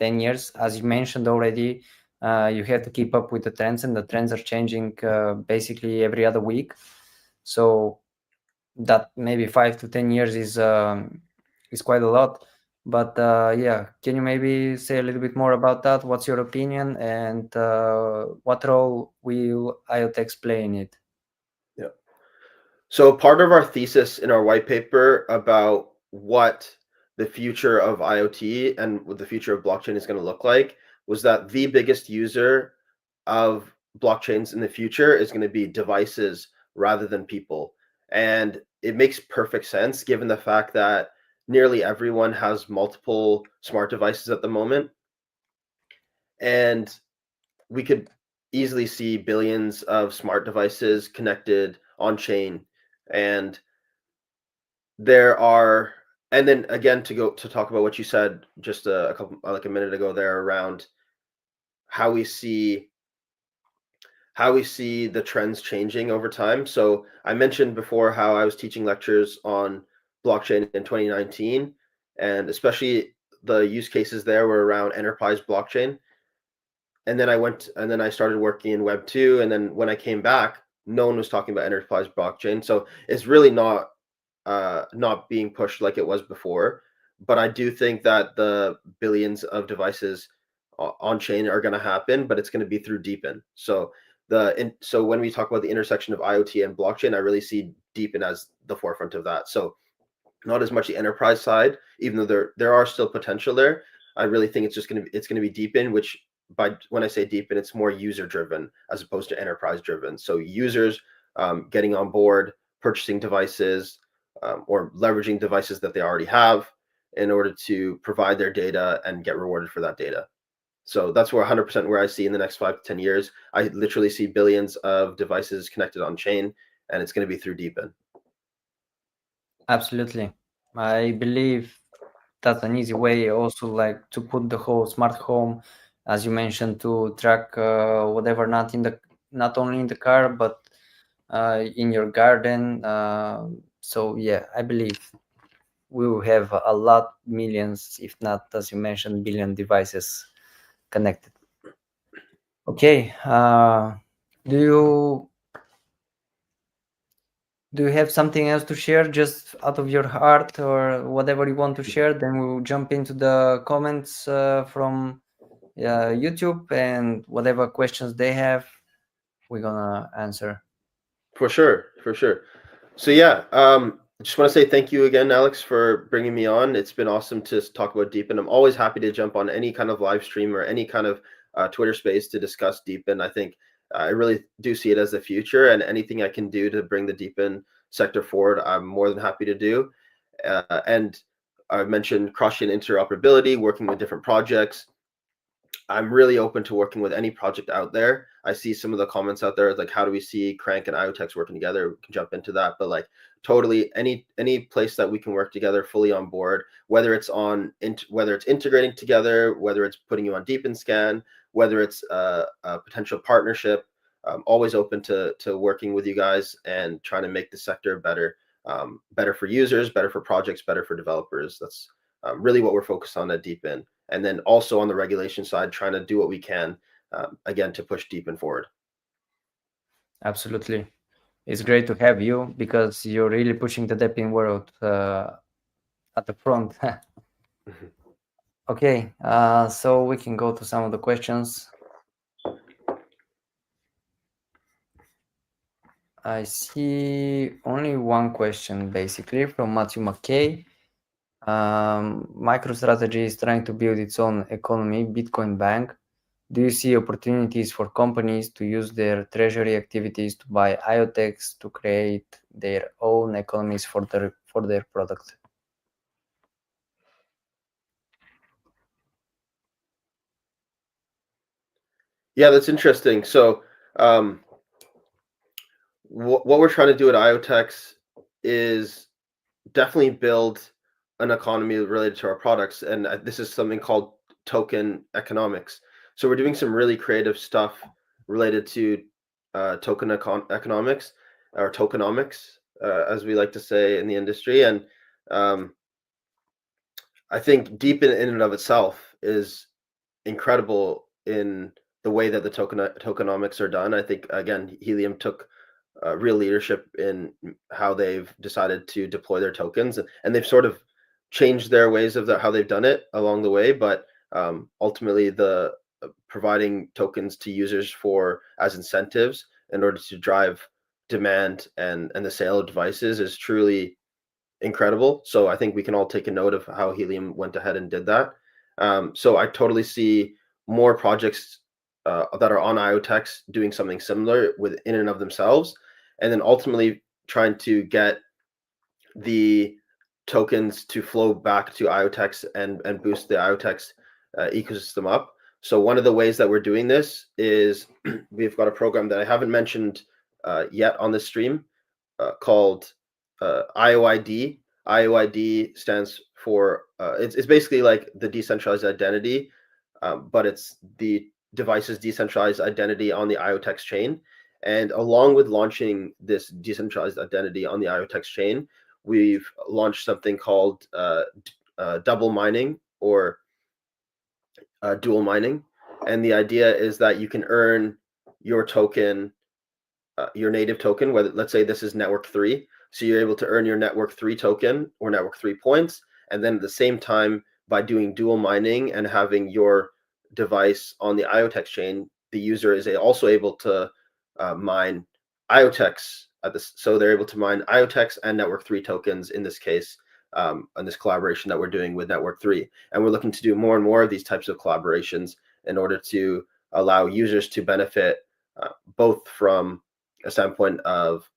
years? As you mentioned already, you have to keep up with the trends, and the trends are changing basically every other week. So that maybe 5 to 10 years is quite a lot. But yeah, can you maybe say a little bit more about that? What's your opinion, and what role will IoTeX play in it? Yeah. So part of our thesis in our white paper about what the future of IoT and what the future of blockchain is going to look like was that the biggest user of blockchains in the future is going to be devices rather than people. And it makes perfect sense given the fact that nearly everyone has multiple smart devices at the moment. And we could easily see billions of smart devices connected on chain. And and then again, to talk about what you said just a minute ago there around how we see the trends changing over time. So I mentioned before how I was teaching lectures on blockchain in 2019, and especially the use cases there were around enterprise blockchain. And then I started working in Web 2, and then when I came back, no one was talking about enterprise blockchain. So it's really not being pushed like it was before. But I do think that the billions of devices on chain are going to happen, but it's going to be through deepen. So so when we talk about the intersection of IoT and blockchain, I really see deepen as the forefront of that. So not as much the enterprise side, even though there are still potential there. I really think it's going to be deepen, which when I say deepen, it's more user driven as opposed to enterprise driven. So users getting on board, purchasing devices, or leveraging devices that they already have in order to provide their data and get rewarded for that data. So that's 100% where I see in the next 5 to 10 years. I literally see billions of devices connected on chain, and it's going to be through deepen. Absolutely. I believe that's an easy way also, like, to put the whole smart home, as you mentioned, to track whatever, not only in the car, but in your garden. So yeah, I believe we will have a lot, millions, if not, as you mentioned, billion devices connected. Okay. Do you have something else to share, just out of your heart or whatever you want to share? Then we'll jump into the comments from YouTube, and whatever questions they have, we're gonna answer. For sure, for sure. So yeah, I just want to say thank you again, Alex, for bringing me on. It's been awesome to talk about Deepin. I'm always happy to jump on any kind of live stream or any kind of Twitter space to discuss Deepin. I think I really do see it as the future, and anything I can do to bring the Deepin sector forward, I'm more than happy to do. And I mentioned cross-chain interoperability, working with different projects. I'm really open to working with any project out there. I see some of the comments out there like, how do we see Crankk and IoTeX working together? We can jump into that, but like totally any place that we can work together, fully on board. Whether it's whether it's integrating together, whether it's putting you on Deepin Scan, whether it's a potential partnership. I'm always open to working with you guys and trying to make the sector better, better for users, better for projects, better for developers. That's really what we're focused on at Deepin. And then also on the regulation side, trying to do what we can, again, to push Deepin forward. Absolutely. It's great to have you because you're really pushing the Deepin world at the front. Okay, so we can go to some of the questions. I see only one question basically from Matthew McKay. MicroStrategy is trying to build its own economy, Bitcoin Bank. Do you see opportunities for companies to use their treasury activities to buy IoTeX to create their own economies for their product? Yeah, that's interesting. So what we're trying to do at IoTeX is definitely build an economy related to our products. And this is something called token economics. So we're doing some really creative stuff related to token economics or tokenomics, as we like to say in the industry. And I think Deepin in and of itself is incredible in the way that the tokenomics are done. I think again, Helium took real leadership in how they've decided to deploy their tokens, and they've sort of changed their ways of how they've done it along the way. But ultimately, the providing tokens to users for as incentives in order to drive demand and the sale of devices is truly incredible. So I think we can all take a note of how Helium went ahead and did that. So I totally see more projects that are on IoTeX doing something similar in and of themselves, and then ultimately trying to get the tokens to flow back to IoTeX and boost the IoTeX ecosystem up. So one of the ways that we're doing this is we've got a program that I haven't mentioned yet on this stream called IOID. IOID stands for it's basically like the decentralized identity, but it's the device's decentralized identity on the IoTeX chain. And along with launching this decentralized identity on the IoTeX chain, we've launched something called double mining or dual mining. And the idea is that you can earn your token, your native token, whether let's say this is network 3. So you're able to earn your network 3 token or network 3 points. And then at the same time, by doing dual mining and having your device on the IoTeX chain, the user is also able to mine IoTeX so they're able to mine IoTeX and network 3 tokens in this case, on this collaboration that we're doing with network 3. And we're looking to do more and more of these types of collaborations in order to allow users to benefit both from a standpoint of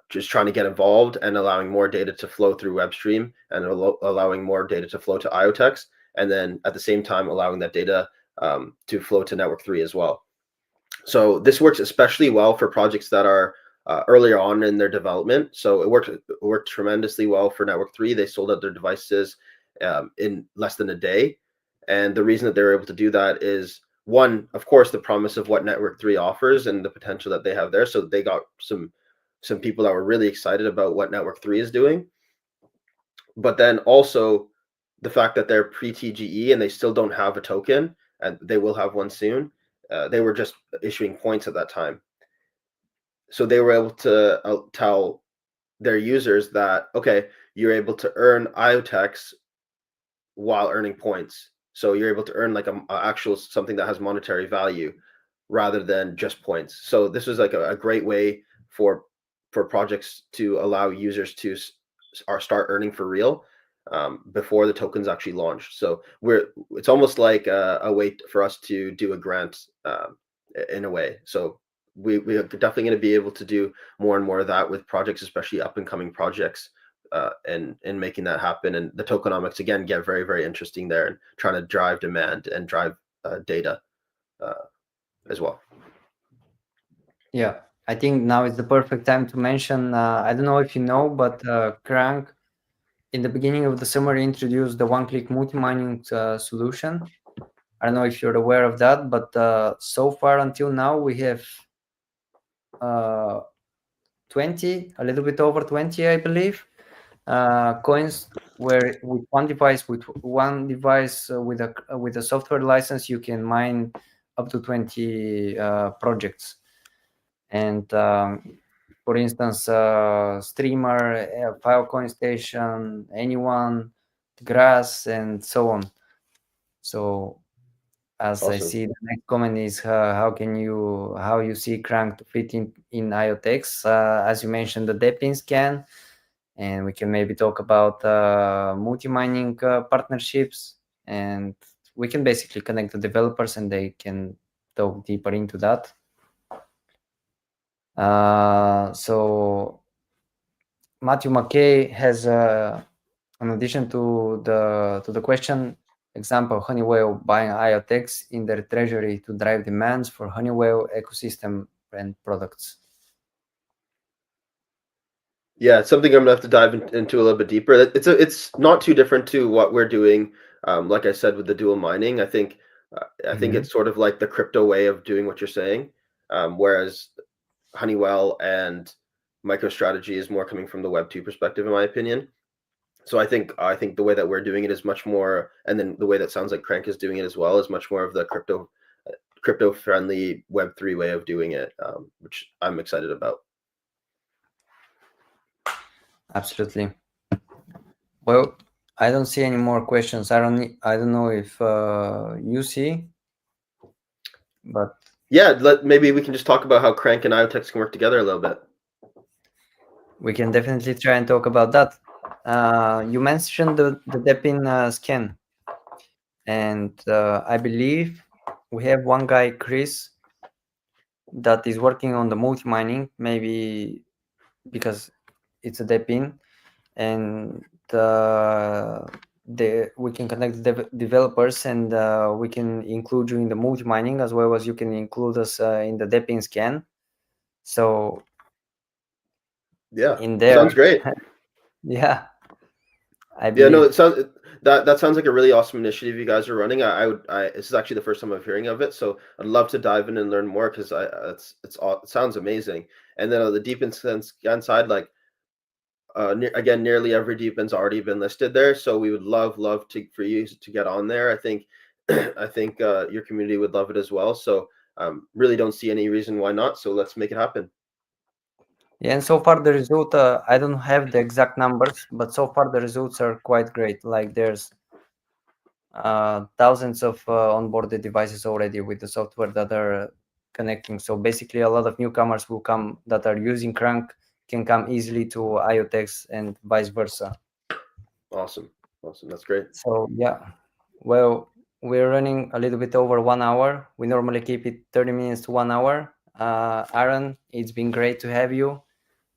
just trying to get involved and allowing more data to flow through WebStream and allowing more data to flow to IoTeX, and then at the same time allowing that data to flow to network 3 as well. So this works especially well for projects that are earlier on in their development. So it worked tremendously well for network 3. They sold out their devices in less than a day. And the reason that they were able to do that is, one, of course, the promise of what network 3 offers and the potential that they have there. So they got some people that were really excited about what network 3 is doing. But then also the fact that they're pre-TGE and they still don't have a token, and they will have one soon. They were just issuing points at that time. So they were able to tell their users that, okay, you're able to earn IoTeX while earning points. So you're able to earn like a actual something that has monetary value rather than just points. So this was like a great way for for projects to allow users to start earning for real before the tokens actually launch. So it's almost like a way for us to do a grant in a way. So we're definitely going to be able to do more and more of that with projects, especially up and coming projects, and making that happen. And the tokenomics again get very, very interesting there, and trying to drive demand and drive data as well. Yeah, I think now is the perfect time to mention, I don't know if you know, but Crankk in the beginning of the summer introduced the one-click multi-mining solution. I don't know if you're aware of that, but so far until now we have 20, a little bit over 20, I believe, coins where with one device with a software license you can mine up to 20 projects. And for instance, Streamer, Filecoin Station, Anyone, Grass, and so on. So as Awesome. I see, the next comment is how you see Crankk to fit in IoTeX. As you mentioned, the Depins can, and we can maybe talk about multi-mining partnerships, and we can basically connect the developers and they can talk deeper into that. So Matthew McKay has, in addition to the question, example, Honeywell buying IoTeX in their treasury to drive demands for Honeywell ecosystem and products. Yeah, it's something I'm gonna have to dive into a little bit deeper. It's not too different to what we're doing. Like I said, with the dual mining, I think it's sort of like the crypto way of doing what you're saying, whereas Honeywell and MicroStrategy is more coming from the Web2 perspective, in my opinion. So I think the way that we're doing it is much more, and then the way that sounds like Crankk is doing it as well, is much more of the crypto friendly Web3 way of doing it, which I'm excited about. Absolutely. Well, I don't see any more questions. I don't know if you see, but yeah, maybe we can just talk about how Crankk and IoTeX can work together a little bit. We can definitely try and talk about that. You mentioned the Depin scan, and I believe we have one guy, Chris, that is working on the multi-mining, maybe because it's a Depin, and we can connect the developers, and we can include you in the multi-mining as well as you can include us in the Depin scan. So yeah, in there, sounds great. Yeah, it sounds that sounds like a really awesome initiative you guys are running. This is actually the first time I'm hearing of it, so I'd love to dive in and learn more, because it sounds amazing. And then on the Deepin scan side, like again, nearly every Deepin's already been listed there, so we would love for you to get on there. I think your community would love it as well. So really don't see any reason why not. So let's make it happen. Yeah, and so far the result, I don't have the exact numbers, but so far the results are quite great. Like there's thousands of onboarded devices already with the software that are connecting. So basically a lot of newcomers will come that are using Crankk can come easily to IoTeX and vice versa. Awesome. That's great. So yeah, well, we're running a little bit over 1 hour. We normally keep it 30 minutes to 1 hour. Aaron, it's been great to have you.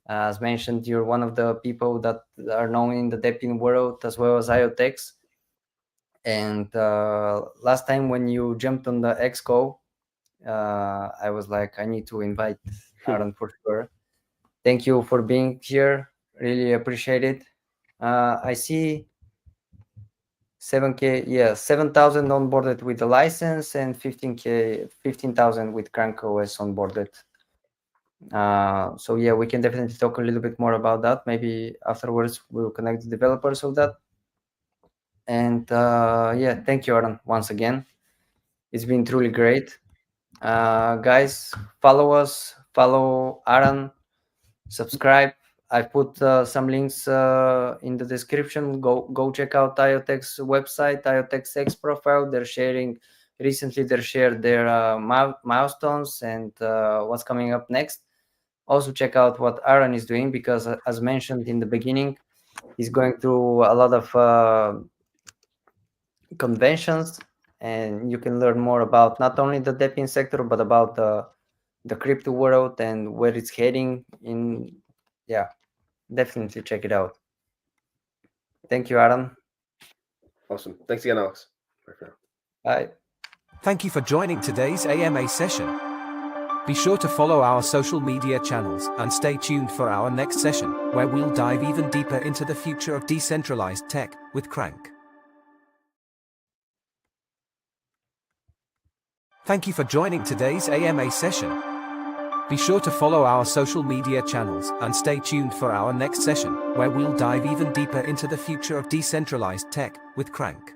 As mentioned, you're one of the people that are known in the Depin world as well as IoTeX. And last time when you jumped on the Exco, I was like, I need to invite Aaron for sure. Thank you for being here. Really appreciate it. I see 7,000 onboarded with the license and 15,000 with Crankk OS onboarded. So yeah, we can definitely talk a little bit more about that. Maybe afterwards we'll connect the developers of that. And yeah, thank you, Aaron, once again. It's been truly great. Guys, follow us, follow Aaron, subscribe. I put some links in the description. Go check out IoTeX website, IoTeX X profile. Recently they shared their milestones and what's coming up next. also check out what Aaron is doing, because as mentioned in the beginning, he's going through a lot of conventions, and you can learn more about not only the DePIN sector, but about the crypto world and where it's heading in. Yeah, definitely check it out. Thank you, Aaron. Awesome. Thanks again, Alex. Bye for now. Bye. Thank you for joining today's AMA session. Be sure to follow our social media channels and stay tuned for our next session, where we'll dive even deeper into the future of decentralized tech with Crankk. Thank you for joining today's AMA session. Be sure to follow our social media channels and stay tuned for our next session, where we'll dive even deeper into the future of decentralized tech with Crankk.